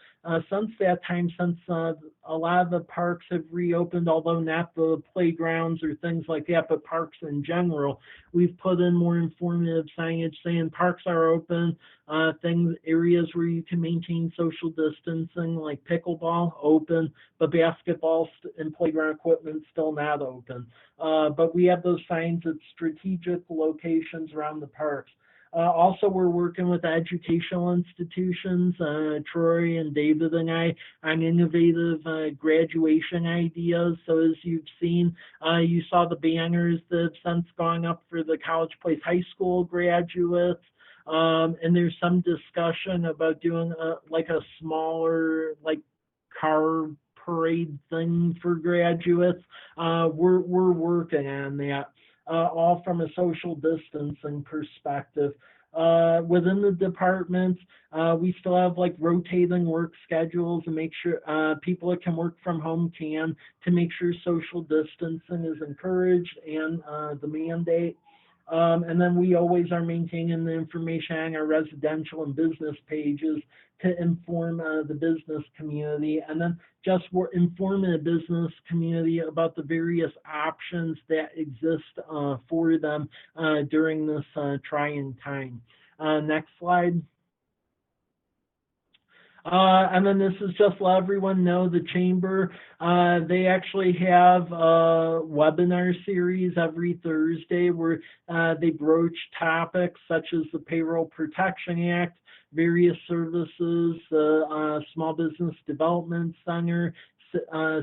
Since that time, since a lot of the parks have reopened, although not the playgrounds or things like that, but parks in general, we've put in more informative signage saying parks are open, areas where you can maintain social distancing, like pickleball, open, but basketball and playground equipment still not open. But we have those signs at strategic locations around the parks. Also, we're working with educational institutions, Troy and David and I, on innovative graduation ideas. So as you've seen, you saw the banners that have since gone up for the College Place High School graduates. And there's some discussion about doing like a smaller car parade thing for graduates. We're working on that. All from a social distancing perspective. Within the departments, we still have rotating work schedules and make sure people that can work from home can, to make sure social distancing is encouraged and the mandate. And then we always are maintaining the information on our residential and business pages to inform the business community, and then just informing the business community about the various options that exist for them during this trying time. Next slide. And then this is just to let everyone know the chamber, they actually have a webinar series every Thursday where they broach topics such as the Payroll Protection Act, various services, the Small Business Development Center,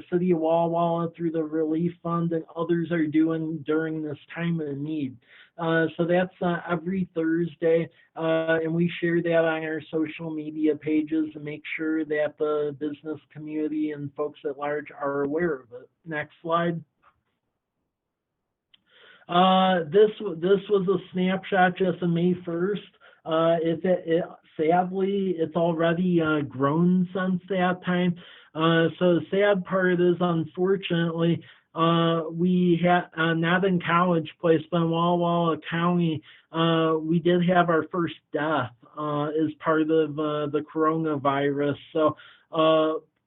City of Walla Walla through the Relief Fund, and others are doing during this time of need. So that's every Thursday, and we share that on our social media pages to make sure that the business community and folks at large are aware of it. Next slide. This was a snapshot just of May 1st. Sadly, it's already grown since that time. So the sad part is, unfortunately, we had not in College Place, but in Walla Walla County, we did have our first death as part of the coronavirus. So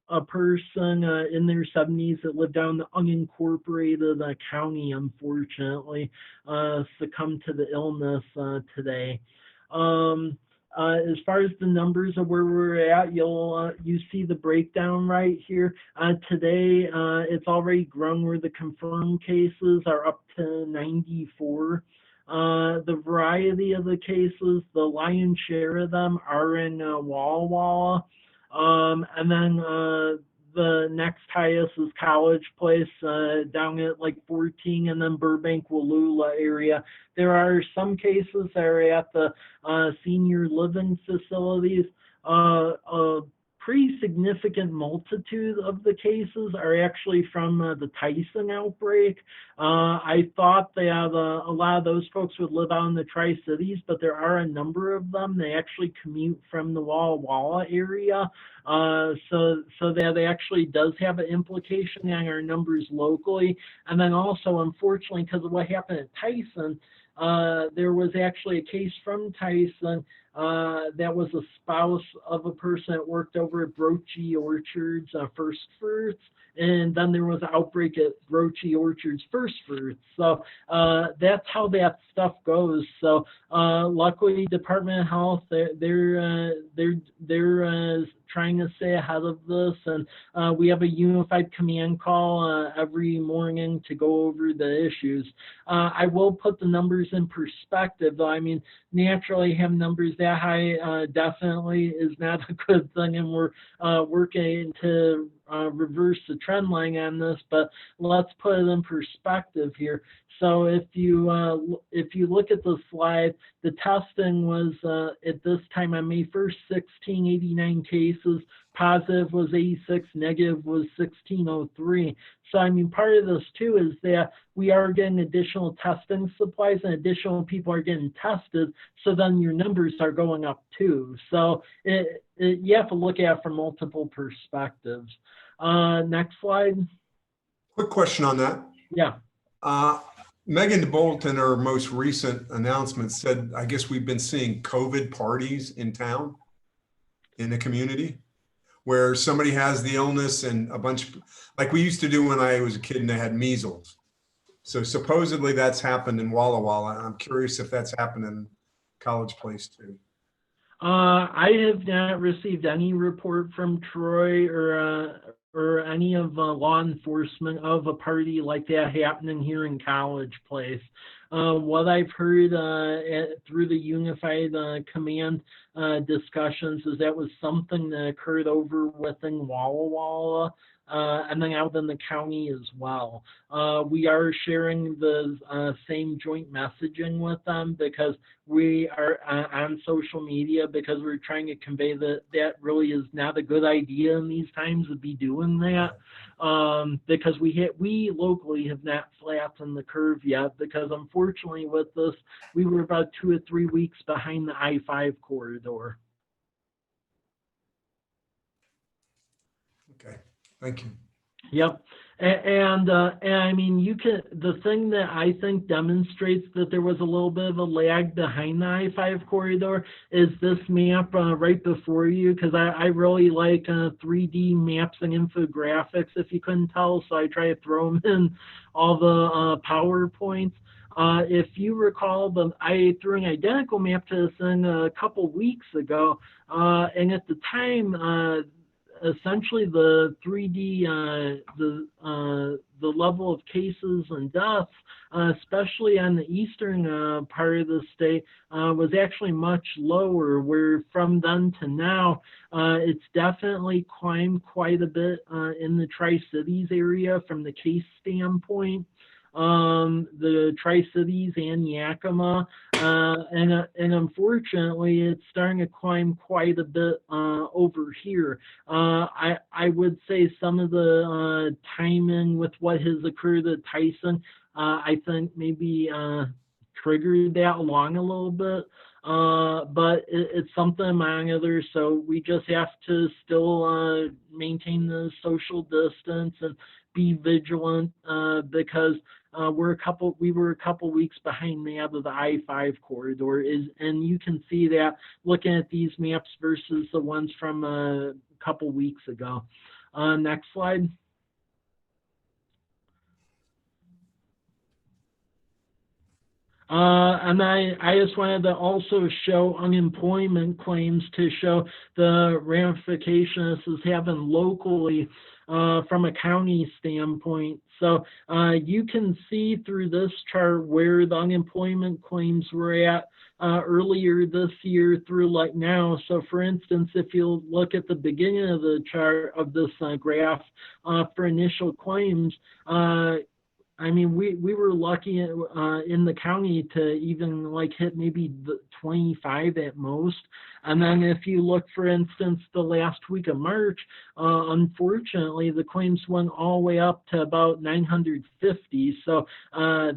a person in their 70s that lived down in the unincorporated county, unfortunately, succumbed to the illness today. As far as the numbers of where we're at, you see the breakdown right here. Today, it's already grown where the confirmed cases are up to 94. The variety of the cases, the lion's share of them are in Walla Walla. And then the next highest is College Place, down at like 14, and then Burbank, Wallula area. There are some cases that are at the senior living facilities. A pretty significant multitude of the cases are actually from the Tyson outbreak. I thought that a lot of those folks would live out in the Tri-Cities, but there are a number of them. They actually commute from the Walla Walla area. So that actually does have an implication on our numbers locally. And then also, unfortunately, because of what happened at Tyson, there was actually a case from Tyson that was a spouse of a person that worked over at Broachy Orchards First Fruits, and then there was an outbreak at Broachy Orchards First Fruits. So that's how that stuff goes. So luckily, Department of Health, they're trying to stay ahead of this, and we have a unified command call every morning to go over the issues. I will put the numbers in perspective, though. I mean, naturally, having numbers that high definitely is not a good thing, and we're working to reverse the trend line on this, but let's put it in perspective here. So if you look at the slide, the testing was at this time on May 1st, 1689 cases, positive was 86, negative was 1603. So I mean, part of this too is that we are getting additional testing supplies and additional people are getting tested, so then your numbers are going up too. So you have to look at it from multiple perspectives. Next slide. Quick question on that. Yeah. Megan Bolton, in her most recent announcement, said, I guess we've been seeing COVID parties in town, in the community, where somebody has the illness and a bunch, like we used to do when I was a kid and they had measles. So supposedly that's happened in Walla Walla. I'm curious if that's happened in College Place too. I have not received any report from Troy or any of law enforcement of a party like that happening here in College Place. What I've heard through the unified command discussions is that was something that occurred over within Walla Walla. And then out in the county as well. We are sharing the same joint messaging with them because we are on social media, because we're trying to convey that that really is not a good idea in these times to be doing that, because we locally have not flattened the curve yet, because unfortunately with this, we were about 2 or 3 weeks behind the I-5 corridor. Okay. Thank you. Yep. And I mean, the thing that I think demonstrates that there was a little bit of a lag behind the I-5 corridor is this map right before you, because I really like 3D maps and infographics, if you couldn't tell, so I try to throw them in all the PowerPoints. If you recall, I threw an identical map to this thing a couple weeks ago, and at the time, essentially the 3D, the level of cases and deaths, especially on the eastern part of the state, was actually much lower, where from then to now, it's definitely climbed quite a bit in the Tri-Cities area from the case standpoint. The Tri-Cities and Yakima, and unfortunately, it's starting to climb quite a bit over here. I would say some of the timing with what has occurred at Tyson, I think maybe triggered that along a little bit. But it's something among others, so we just have to still maintain the social distance and be vigilant, because we were a couple weeks behind the other, the I-5 corridor and you can see that looking at these maps versus the ones from a couple weeks ago. Next slide. And I just wanted to also show unemployment claims to show the ramifications this is having locally from a county standpoint. So you can see through this chart where the unemployment claims were at earlier this year through like now. So for instance, if you look at the beginning of the chart of this graph for initial claims, I mean, we were lucky in the county to even like hit maybe the 25 at most. And then if you look, for instance, the last week of March, unfortunately, the claims went all the way up to about 950. So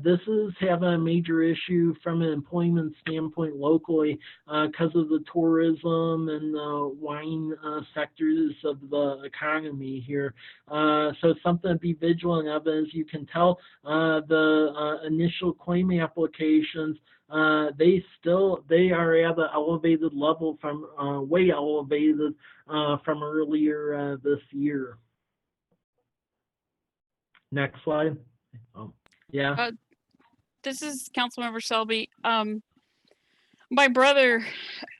this is having a major issue from an employment standpoint locally because of the tourism and the wine sectors of the economy here. So it's something to be vigilant of. As you can tell, the initial claim applications, they are at an elevated level from way elevated from earlier this year. Next slide. Oh, yeah. This is Councilmember Selby. My brother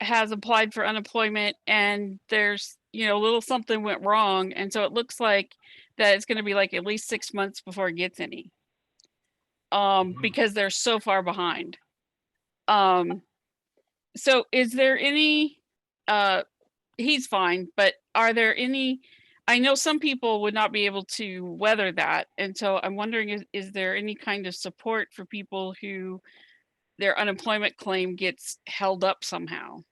has applied for unemployment, and there's a little something went wrong, and so it looks like that it's going to be like at least 6 months before it gets any. Because they're so far behind. So is there any, he's fine, but are there any, I know some people would not be able to weather that. And so I'm wondering, is there any kind of support for people who their unemployment claim gets held up somehow?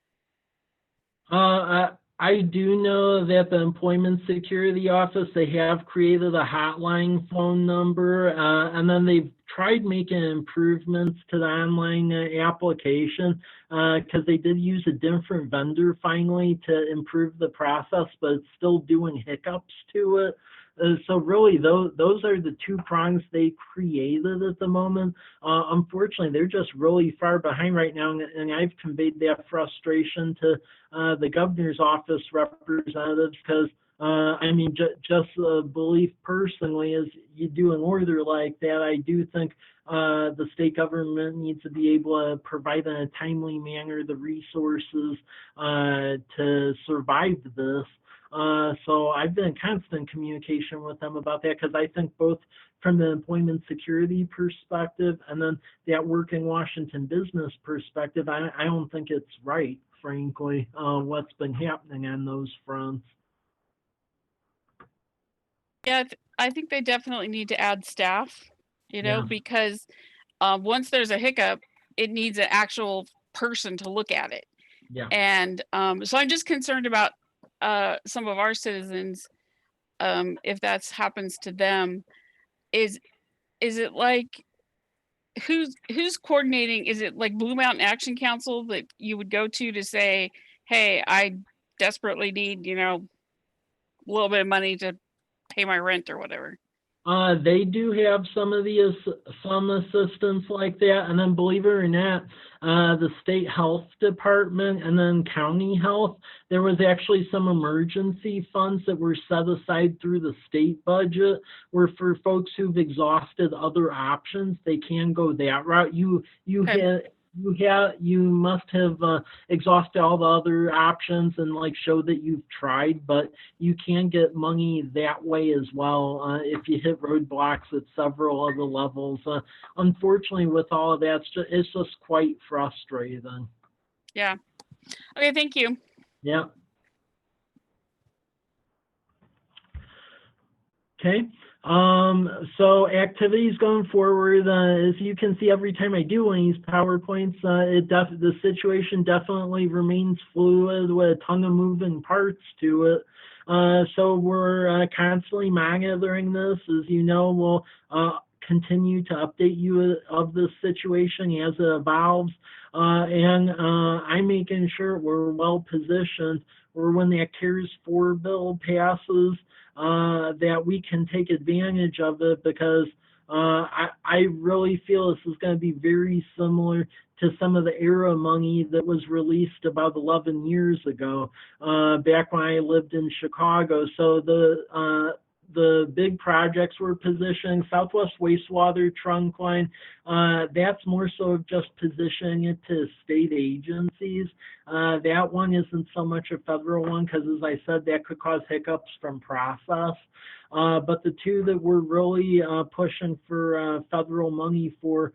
I do know that the Employment Security Office, they have created a hotline phone number, and then they've tried making improvements to the online application because they did use a different vendor finally to improve the process, but it's still doing hiccups to it. So really, those are the two prongs they created at the moment. Unfortunately, they're just really far behind right now, and I've conveyed that frustration to the governor's office representatives because, I mean, just a belief personally is you do an order like that, I do think the state government needs to be able to provide in a timely manner the resources to survive this. So I've been in constant communication with them about that because I think both from the employment security perspective and then that work in Washington business perspective, I don't think it's right, frankly, what's been happening on those fronts. Yeah, I think they definitely need to add staff, because once there's a hiccup, it needs an actual person to look at it. Yeah. And so I'm just concerned about some of our citizens, if that happens to them. Is it like who's coordinating? Is it like Blue Mountain Action Council that you would go to say, hey, I desperately need a little bit of money to pay my rent or whatever? They do have some of the some assistance like that, and then believe it or not, the state health department and then county health, there was actually some emergency funds that were set aside through the state budget, where for folks who've exhausted other options, they can go that route. You must have exhausted all the other options and like show that you've tried, but you can get money that way as well if you hit roadblocks at several other levels. Unfortunately, with all of that, it's just quite frustrating. Yeah. Okay, thank you. Yeah. Okay. So activities going forward, as you can see, every time I do one of these PowerPoints, the situation definitely remains fluid with a ton of moving parts to it. So we're constantly monitoring this. As you know, we'll continue to update you of this situation as it evolves. And I'm making sure we're well positioned or when that CARES 4 bill passes, that we can take advantage of it because I really feel this is going to be very similar to some of the ERA money that was released about 11 years ago, back when I lived in Chicago. So the big projects we're positioning, Southwest Wastewater Trunk Line, That's more so of just positioning it to state agencies. That one isn't so much a federal one because, as I said, that could cause hiccups from process. But the two that we're really pushing for federal money for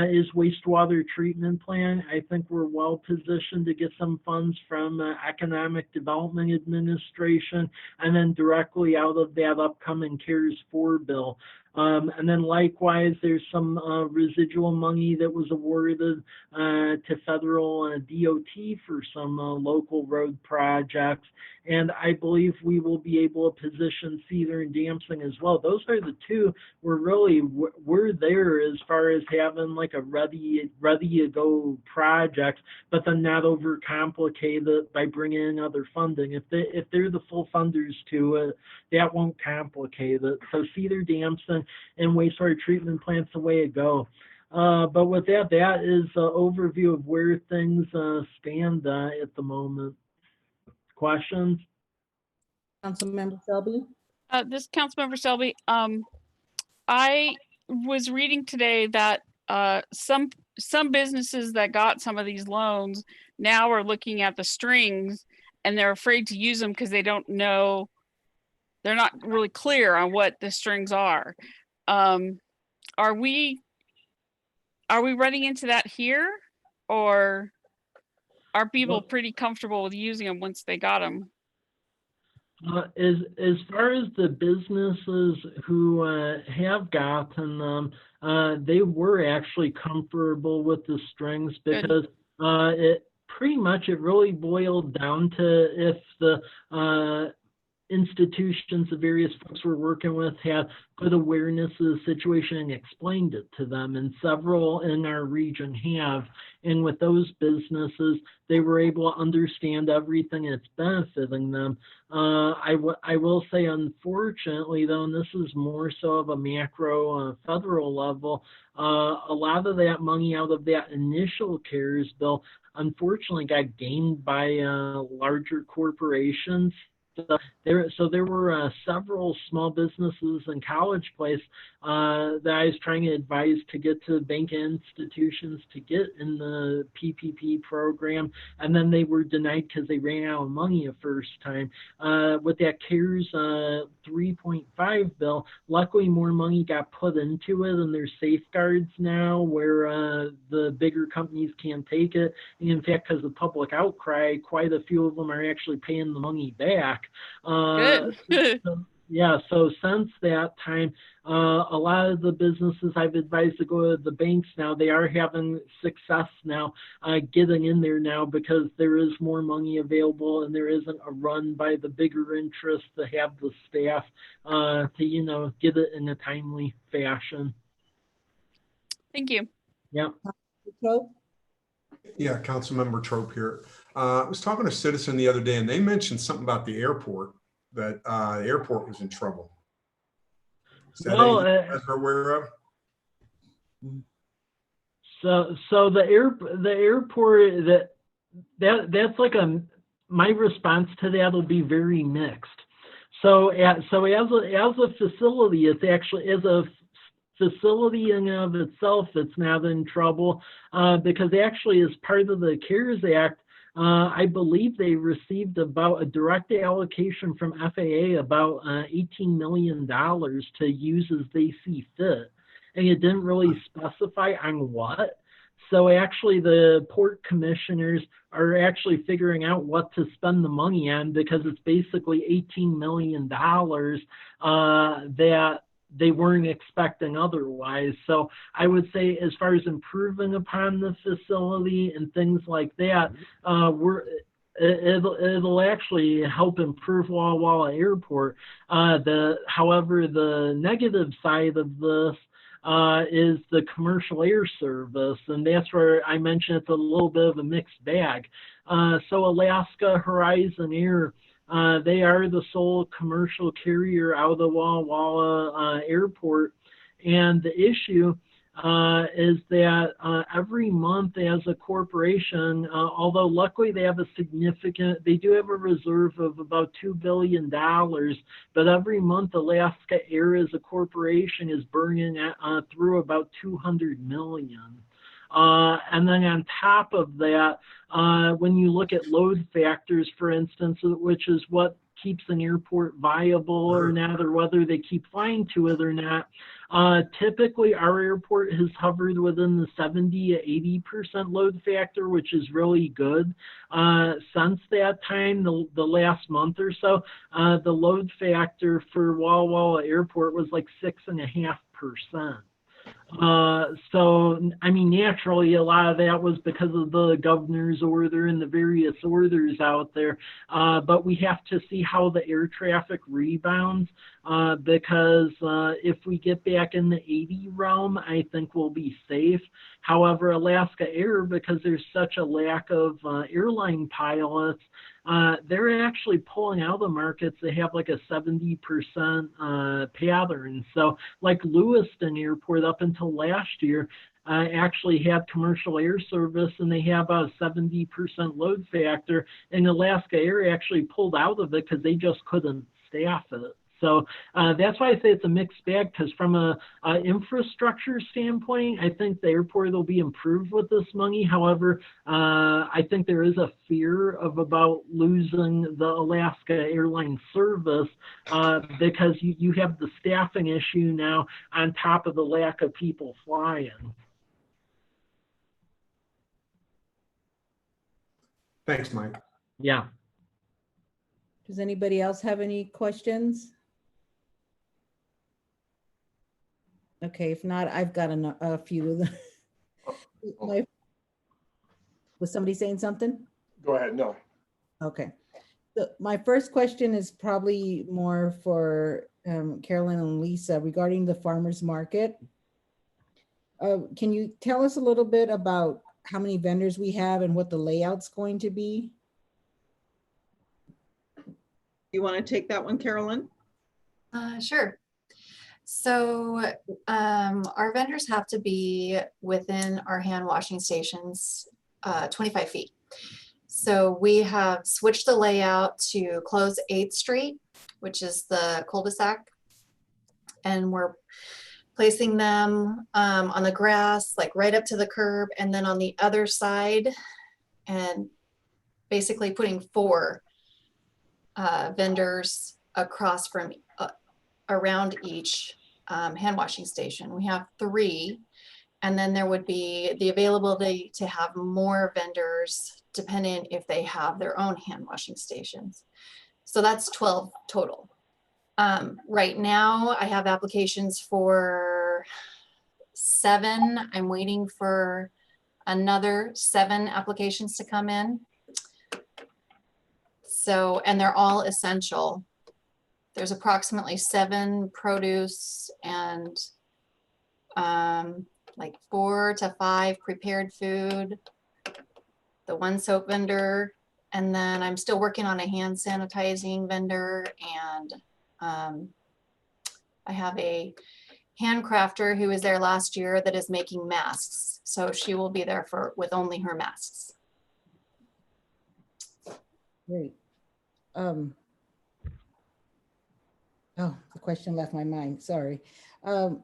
is wastewater treatment plant. I think we're well positioned to get some funds from Economic Development Administration and then directly out of that upcoming CARES 4 bill. And then likewise, there's some residual money that was awarded to federal DOT for some local road projects. And I believe we will be able to position Cedar and Dancing as well. Those are the two we're there as far as having like a ready to go project, but then not overcomplicate it by bringing in other funding. If they're the full funders to it, that won't complicate it. So Cedar, Dancing, and wastewater treatment plants the way to go. But with that, that is an overview of where things stand at the moment. Questions? Councilmember Selby? This is Councilmember Selby. I was reading today that some businesses that got some of these loans now are looking at the strings and they're afraid to use them because they don't know, they're not really clear on what the strings are. Are we running into that here, or are people pretty comfortable with using them once they got them? As far as the businesses who have gotten them, they were actually comfortable with the strings because it really boiled down to if the institutions the various folks we're working with had good awareness of the situation and explained it to them, and several in our region have. And with those businesses, they were able to understand everything that's benefiting them. I will say, unfortunately, though, and this is more so of a macro federal level, a lot of that money out of that initial CARES bill, unfortunately, got gained by larger corporations. So there were several small businesses in College Place that I was trying to advise to get to banking institutions to get in the PPP program, and then they were denied because they ran out of money the first time. With that CARES 3.5 bill, luckily more money got put into it, and there's safeguards now where the bigger companies can't take it. And in fact, because of public outcry, quite a few of them are actually paying the money back. So since that time, a lot of the businesses I've advised to go to the banks now, they are having success now getting in there now because there is more money available and there isn't a run by the bigger interests to have the staff to get it in a timely fashion. Thank you. Yeah. Yeah, Councilmember Trope here. I was talking to a citizen the other day, and they mentioned something about the airport, that the airport was in trouble. Is that anything you guys are aware of? So the airport, that's like my response to that will be very mixed. So as a facility, it's actually as a facility in and of itself, it's not in trouble because actually as part of the CARES Act, I believe they received about a direct allocation from FAA about $18 million to use as they see fit. And it didn't really specify on what. So actually the port commissioners are actually figuring out what to spend the money on because it's basically $18 million that they weren't expecting otherwise. So I would say as far as improving upon the facility and things like that, it'll actually help improve Walla Walla Airport. However, the negative side of this is the commercial air service, and that's where I mentioned it's a little bit of a mixed bag. So Alaska Horizon Air, they are the sole commercial carrier out of Walla Walla Airport, and the issue is that every month as a corporation, although luckily they do have a reserve of about $2 billion, but every month Alaska Air as a corporation is burning through about 200 million. And then on top of that, when you look at load factors, for instance, which is what keeps an airport viable or not, or whether they keep flying to it or not, typically our airport has hovered within the 70 to 80% load factor, which is really good. Since that time, the last month or so, the load factor for Walla Walla Airport was like 6.5%. So, I mean, naturally, a lot of that was because of the governor's order and the various orders out there. But we have to see how the air traffic rebounds, because if we get back in the 80 realm, I think we'll be safe. However, Alaska Air, because there's such a lack of airline pilots, they're actually pulling out of the markets. They have like a 70% pattern. So like Lewiston Airport up until last year actually had commercial air service, and they have a 70% load factor, and Alaska Air actually pulled out of it because they just couldn't staff it. So that's why I say it's a mixed bag, because from a infrastructure standpoint, I think the airport will be improved with this money. However, I think there is a fear about losing the Alaska airline service because you have the staffing issue now on top of the lack of people flying. Thanks, Mike. Yeah. Does anybody else have any questions? Okay, if not, I've got a few of them. Was somebody saying something? Go ahead, no. Okay. So my first question is probably more for Carolyn and Lisa regarding the farmers market. Can you tell us a little bit about how many vendors we have and what the layout's going to be? You want to take that one, Carolyn? Sure. So our vendors have to be within our hand washing stations 25 feet. So we have switched the layout to close 8th Street, which is the cul-de-sac. And we're placing them on the grass, like right up to the curb, and then on the other side, and basically putting 4 vendors across from around each hand washing station. We have 3, and then there would be the availability to have more vendors depending if they have their own hand washing stations. So that's 12 total. Right now I have applications for 7. I'm waiting for another 7 applications to come in. So, and they're all essential. There's approximately 7 produce and like 4 to 5 prepared food, the 1 soap vendor, and then I'm still working on a hand sanitizing vendor, and I have a handcrafter who was there last year that is making masks. So she will be there with only her masks. Great. Oh, the question left my mind, sorry. Oh,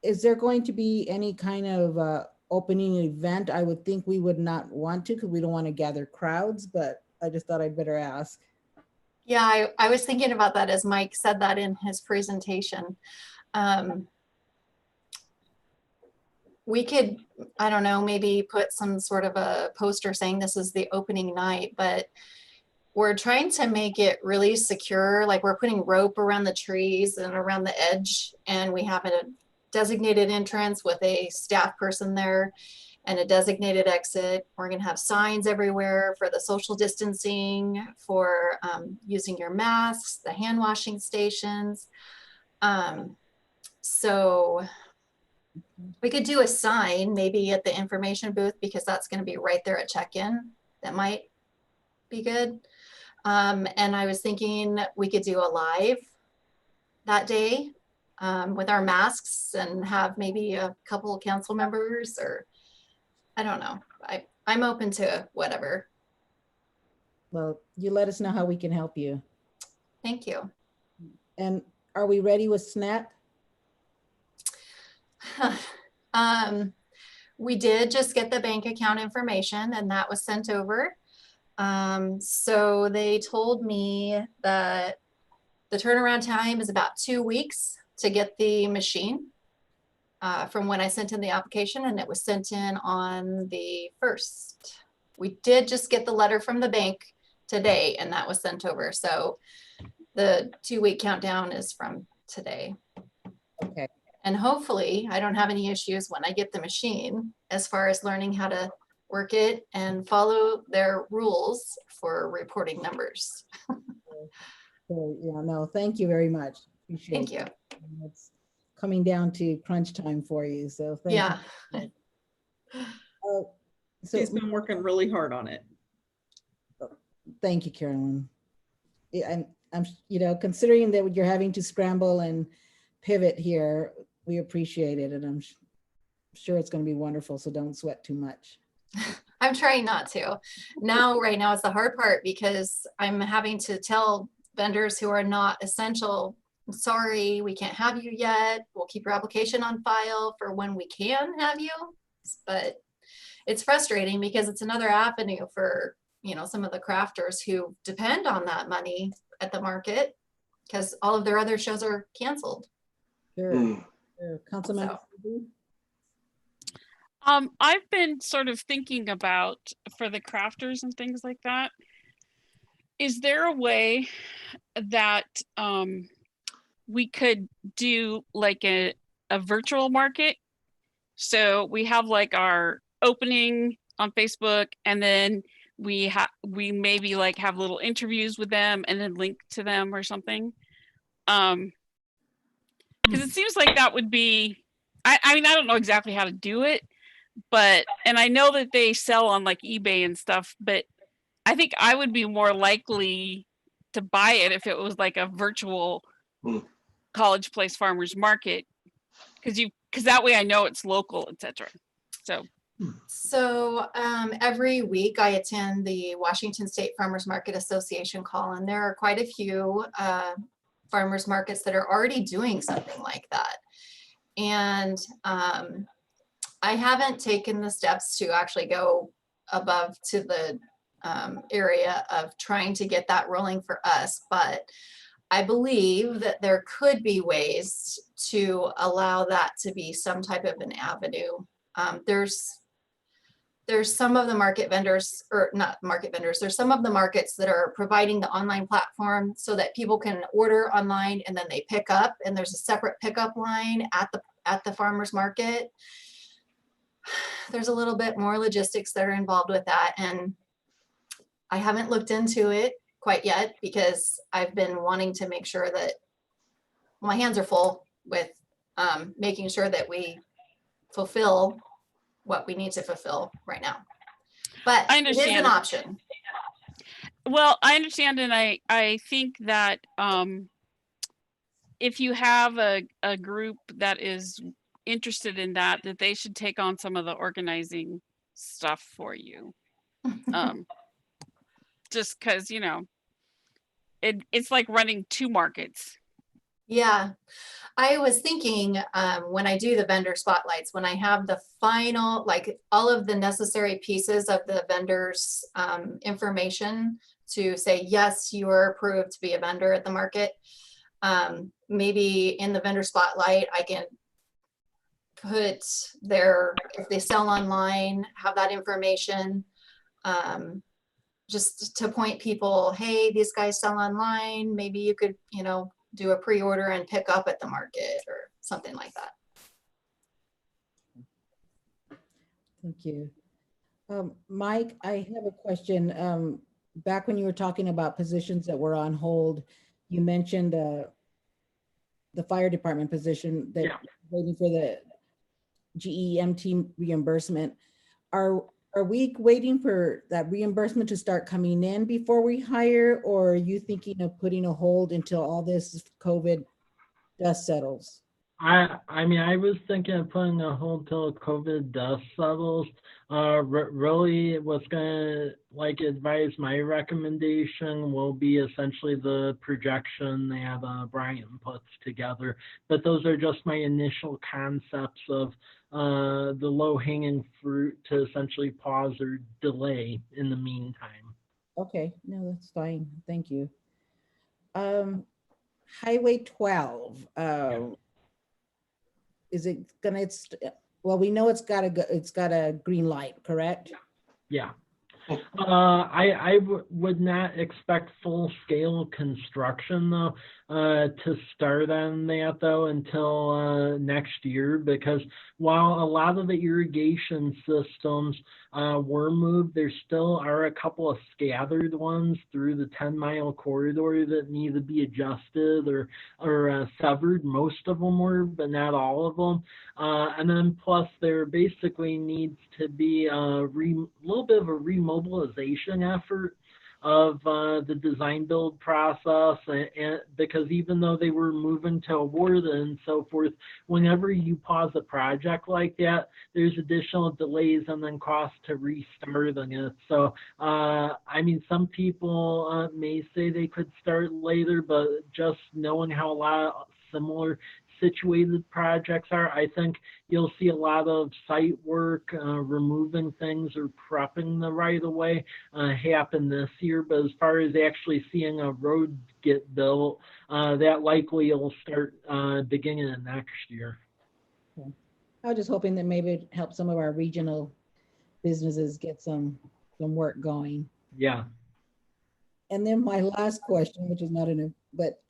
is there going to be any kind of opening event? I would think we would not want to, because we don't want to gather crowds, but I just thought I'd better ask. Yeah, I was thinking about that as Mike said that in his presentation. We could, I don't know, maybe put some sort of a poster saying this is the opening night, but we're trying to make it really secure. Like we're putting rope around the trees and around the edge, and we have a designated entrance with a staff person there and a designated exit. We're gonna have signs everywhere for the social distancing, for using your masks, the hand washing stations. So we could do a sign maybe at the information booth, because that's gonna be right there at check-in. That might be good. And I was thinking we could do a live that day. with our masks and have maybe a couple of council members, or I don't know. I'm open to whatever. Well, you let us know how we can help you. Thank you. And are we ready with SNAP? We did just get the bank account information and that was sent over. So they told me that the turnaround time is about 2 weeks to get the machine from when I sent in the application, and it was sent in on the 1st. We did just get the letter from the bank today and that was sent over. So the 2-week countdown is from today. Okay. And hopefully I don't have any issues when I get the machine as far as learning how to work it and follow their rules for reporting numbers. So, yeah, no, thank you very much. Appreciate Thank you. it. It's coming down to crunch time for you, so thank Yeah. you. She's been working really hard on it. Thank you, Carolyn. Yeah, I'm, you know, considering that you're having to scramble and pivot here, we appreciate it, and I'm sure it's going to be wonderful. So don't sweat too much. I'm trying not to. Now, right now is the hard part because I'm having to tell vendors who are not essential, sorry, we can't have you yet. We'll keep your application on file for when we can have you. But it's frustrating because it's another avenue for, you know, some of the crafters who depend on that money at the market because all of their other shows are canceled. Sure. Sure. Councilmember. I've been sort of thinking about for the crafters and things like that. Is there a way that we could do like a virtual market? So we have like our opening on Facebook, and then we maybe like have little interviews with them and then link to them or something. Because it seems like that would be, I mean, I don't know exactly how to do it, but, and I know that they sell on like eBay and stuff, but I think I would be more likely to buy it if it was like a virtual College Place Farmers Market, because that way I know it's local, etc. So every week I attend the Washington State Farmers Market Association call, and there are quite a few farmers markets that are already doing something like that. And I haven't taken the steps to actually go above to the area of trying to get that rolling for us, but I believe that there could be ways to allow that to be some type of an avenue. There's some of the market vendors, or not market vendors, there's some of the markets that are providing the online platform so that people can order online and then they pick up, and there's a separate pickup line at the farmers market. There's a little bit more logistics that are involved with that, and I haven't looked into it quite yet because I've been wanting to make sure that my hands are full with making sure that we fulfill what we need to fulfill right now. But I understand. It is an option. Well, I understand, and I think that if you have a group that is interested in that they should take on some of the organizing stuff for you. Just because, you know, it's like running two markets. Yeah, I was thinking when I do the vendor spotlights, when I have the final, like all of the necessary pieces of the vendor's information to say, yes, you are approved to be a vendor at the market. Maybe in the vendor spotlight, I can put if they sell online, have that information. Just to point people, hey, these guys sell online. Maybe you could, you know, do a pre-order and pick up at the market or something like that. Thank you. Mike, I have a question. Back when you were talking about positions that were on hold, you mentioned the fire department position that waiting for the GEMT reimbursement. Are we waiting for that reimbursement to start coming in before we hire, or are you thinking of putting a hold until all this COVID dust settles? I mean, I was thinking of putting a hold till COVID dust settles. Really, what's gonna like advise my recommendation will be essentially the projection that Brian puts together. But those are just my initial concepts of the low-hanging fruit to essentially pause or delay in the meantime. Okay, no, that's fine. Thank you. Highway 12, is it gonna, well, we know it's got a green light, correct? Yeah. I would not expect full-scale construction though to start on that though until next year, because while a lot of the irrigation systems were moved, there still are a couple of scattered ones through the 10-mile corridor that need to be adjusted or severed. Most of them were, but not all of them. And then plus there basically needs to be a little bit of a remobilization effort of the design build process, and because even though they were moving to award and so forth, whenever you pause a project like that, there's additional delays and then costs to restarting it. So I mean, some people may say they could start later, but just knowing how a lot of similar situated projects are, I think you'll see a lot of site work, removing things or prepping the right of way happen this year. But as far as actually seeing a road get built, that likely will start beginning of next year. Okay. I was just hoping that maybe it help some of our regional businesses get some work going. Yeah. And then my last question, which is not enough, but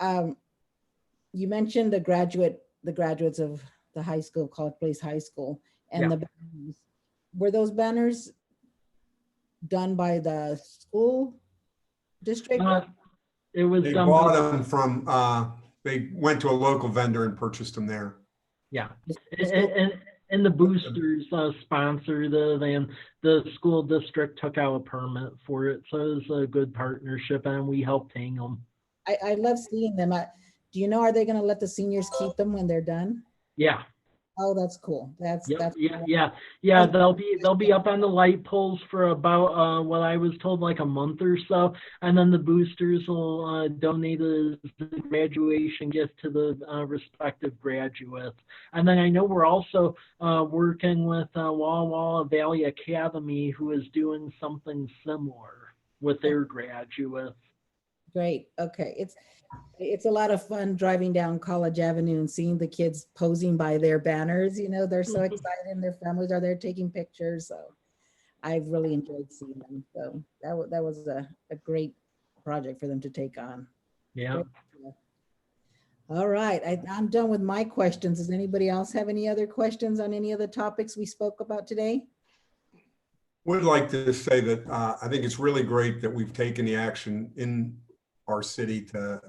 you mentioned the graduates of the high school, College Place High School, and the banners. Were those banners done by the school district? It was They done bought by, them from, they went to a local vendor and purchased them there. yeah, and the boosters sponsored it, and the school district took out a permit for it, so it was a good partnership, and we helped hang them. I love seeing them. Do you know, are they going to let the seniors keep them when they're done? Yeah. Oh, that's cool. That's Yeah. They'll be up on the light poles for about what I was told, like a month or so, and then the boosters will donate it as a graduation gift to the respective graduates. And then I know we're also working with Walla Walla Valley Academy, who is doing something similar with their graduates. Great. Okay. It's a lot of fun driving down College Avenue and seeing the kids posing by their banners. You know, they're so excited and their families are there taking pictures. So I've really enjoyed seeing them. So that was a great project for them to take on. Yeah. All right. I'm done with my questions. Does anybody else have any other questions on any of the topics we spoke about today? Would like to say that I think it's really great that we've taken the action in our city to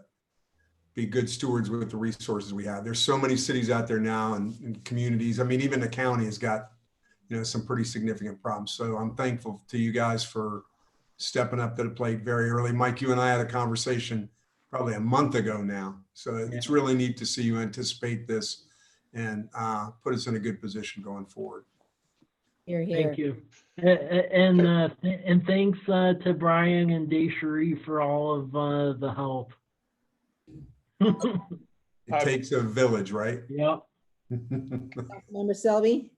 be good stewards with the resources we have. There's so many cities out there now and communities. I mean, even the county has got, you know, some pretty significant problems. So I'm thankful to you guys for stepping up to the plate very early. Mike, you and I had a conversation probably a month ago now. So it's really neat to see you anticipate this and put us in a good position going forward. Here, here. Thank you. And thanks to Brian and Desherie for all of the help. It takes a village, right? Yep. Councilmember Selby?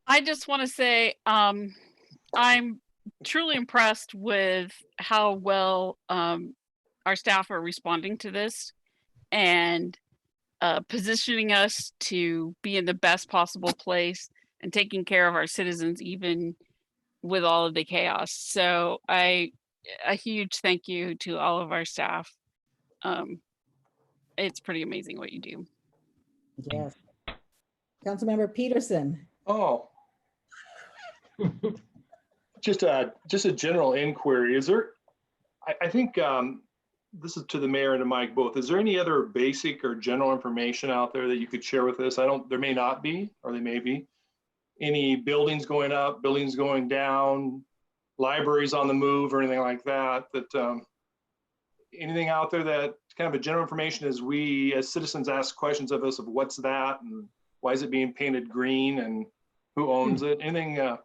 I just want to say I'm truly impressed with how well our staff are responding to this and positioning us to be in the best possible place and taking care of our citizens even with all of the chaos. So a huge thank you to all of our staff. It's pretty amazing what you do. Yes. Councilmember Peterson. Oh. Just a general inquiry. Is there, I think this is to the mayor and to Mike both. Is there any other basic or general information out there that you could share with us? There may not be, or they may be. Any buildings going up, buildings going down, libraries on the move or anything like that, that anything out there that kind of a general information as we, as citizens, ask questions of us of what's that and why is it being painted green and who owns it? Anything, there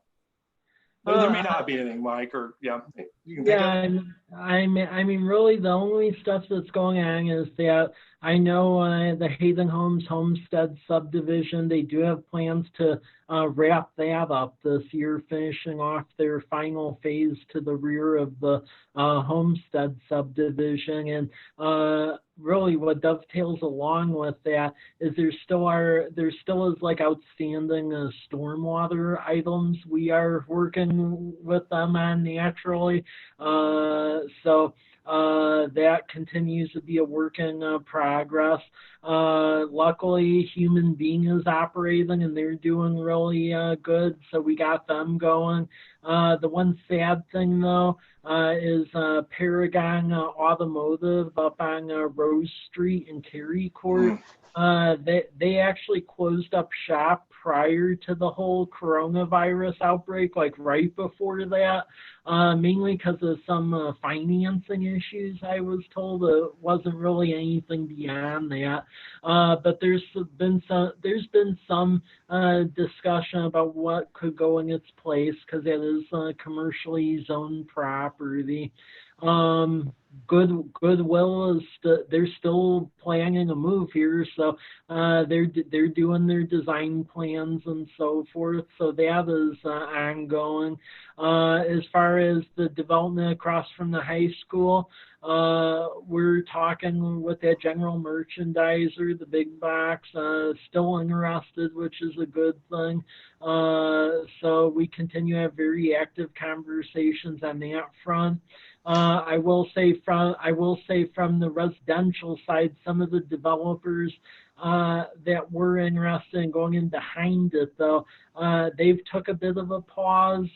may not be anything, Mike, or yeah, you can think of. I mean, really, the only stuff that's going on is that I know the Hazen Homes Homestead subdivision, they do have plans to wrap that up this year, finishing off their final phase to the rear of the Homestead subdivision. And really what dovetails along with that is there still is like outstanding stormwater items we are working with them on naturally. So that continues to be a work in progress. Luckily, Human Being is operating and they're doing really good, so we got them going. The one sad thing though is Paragon Automotive up on Rose Street in Cary Court. They actually closed up shop prior to the whole coronavirus outbreak, like right before that, mainly because of some financing issues, I was told. It wasn't really anything beyond that. But there's been some discussion about what could go in its place because it is commercially zoned property. Goodwill is they're still planning a move here, so they're doing their design plans and so forth. So that is ongoing. As far as the development across from the high school, we're talking with that general merchandiser, the big box, still interested, which is a good thing. So we continue to have very active conversations on that front. I will say from the residential side, some of the developers that were interested in going in behind it, though, they've took a bit of a pause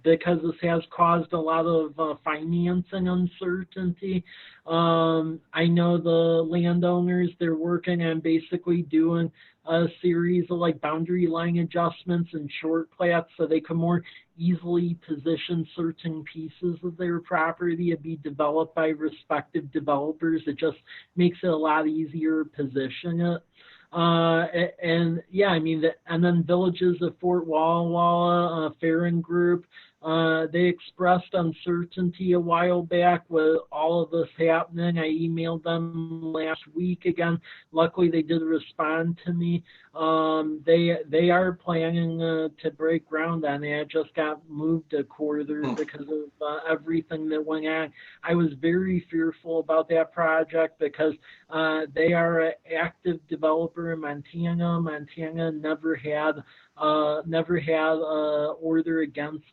because this has caused a lot of financing uncertainty. I know the landowners, they're working on basically doing a series of like boundary line adjustments and short plats so they can more easily position certain pieces of their property to be developed by respective developers. It just makes it a lot easier to position it. And yeah, I mean, and then Villages of Fort Walla Walla, Farron Group, they expressed uncertainty a while back with all of this happening. I emailed them last week again. Luckily, they did respond to me. They are planning to break ground on it. It just got moved a quarter because of everything that went on. I was very fearful about that project because they are an active developer in Montana. Montana never had order against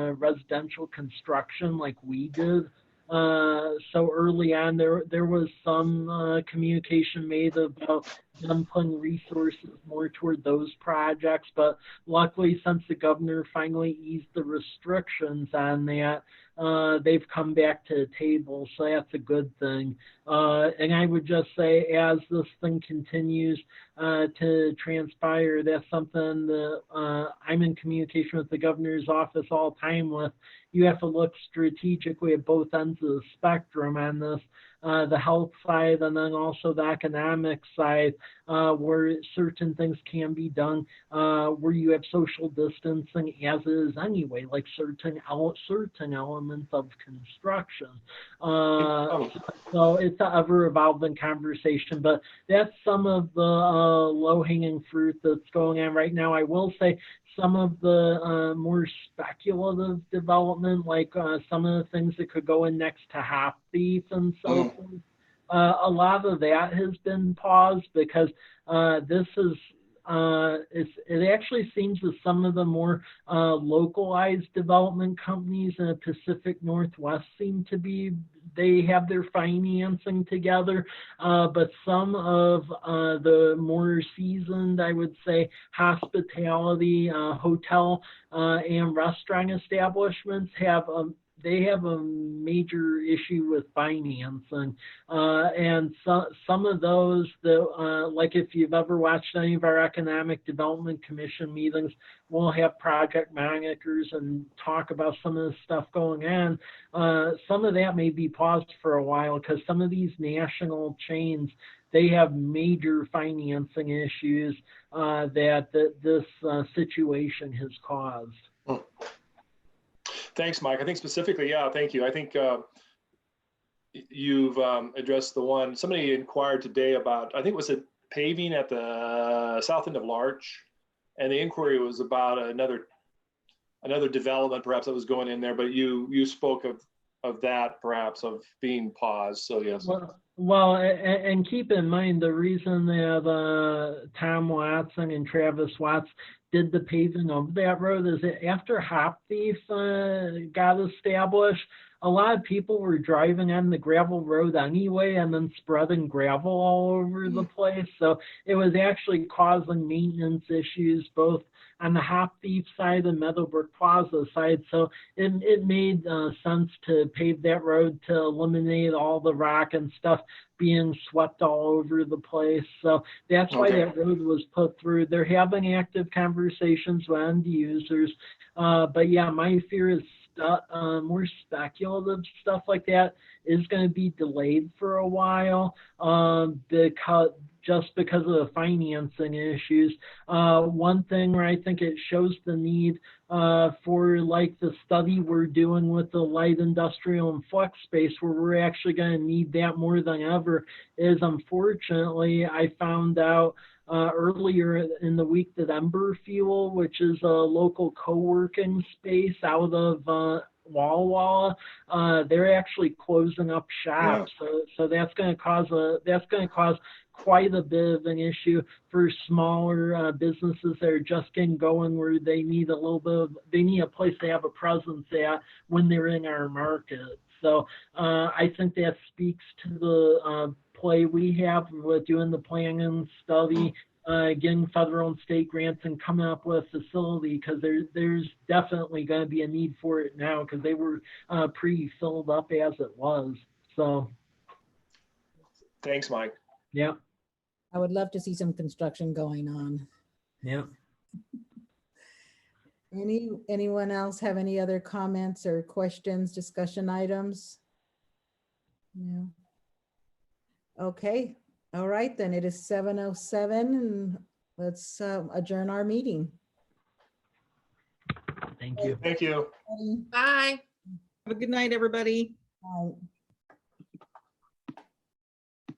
residential construction like we did. So early on, there was some communication made about them putting resources more toward those projects. But luckily, since the governor finally eased the restrictions on that, they've come back to the table. So that's a good thing. And I would just say, as this thing continues to transpire, that's something that I'm in communication with the governor's office all the time with. You have to look strategically at both ends of the spectrum on this, the health side and then also the economic side, where certain things can be done, where you have social distancing as is anyway, like certain elements of construction. So it's an ever-evolving conversation, but that's some of the low-hanging fruit that's going on right now. I will say some of the more speculative development, like some of the things that could go in next to Half Beef and so forth, a lot of that has been paused because this is it actually seems that some of the more localized development companies in the Pacific Northwest seem to be, they have their financing together, but some of the more seasoned, I would say, hospitality, hotel and restaurant establishments have they have a major issue with financing. And some of those, like if you've ever watched any of our Economic Development Commission meetings, we'll have project managers and talk about some of the stuff going on. Some of that may be paused for a while because some of these national chains, they have major financing issues that this situation has caused. Thanks, Mike. I think specifically, yeah, thank you. I think you've addressed the one, somebody inquired today about, I think it was a paving at the south end of Larch, and the inquiry was about another development perhaps that was going in there, but you spoke of that perhaps of being paused, so yes. Well, and keep in mind the reason that Tom Watson and Travis Watts did the paving of that road is that after Hop Thief got established, a lot of people were driving on the gravel road anyway and then spreading gravel all over the place. So it was actually causing maintenance issues both on the Hop Thief side and Meadowbrook Plaza side. So it made sense to pave that road to eliminate all the rock and stuff being swept all over the place. So that's why that road was put through. They're having active conversations with end users. But yeah, my fear is more speculative stuff like that is going to be delayed for a while because of the financing issues. One thing where I think it shows the need for like the study we're doing with the light industrial and flex space, where we're actually going to need that more than ever, is unfortunately I found out earlier in the week that Ember Fuel, which is a local co-working space out of Walla Walla, they're actually closing up shop. Yeah. So that's going to cause quite a bit of an issue for smaller businesses that are just getting going, where they need a place to have a presence at when they're in our market. So I think that speaks to the play we have with doing the planning study, getting federal and state grants and coming up with a facility, because there's definitely going to be a need for it now because they were pretty filled up as it was. So thanks, Mike. Yeah. I would love to see some construction going on. Yeah. Anyone else have any other comments or questions, discussion items? No. Okay. All right, then it is 7:07 and let's adjourn our meeting. Thank you. Thank you. Bye. Have a good night, everybody. Bye.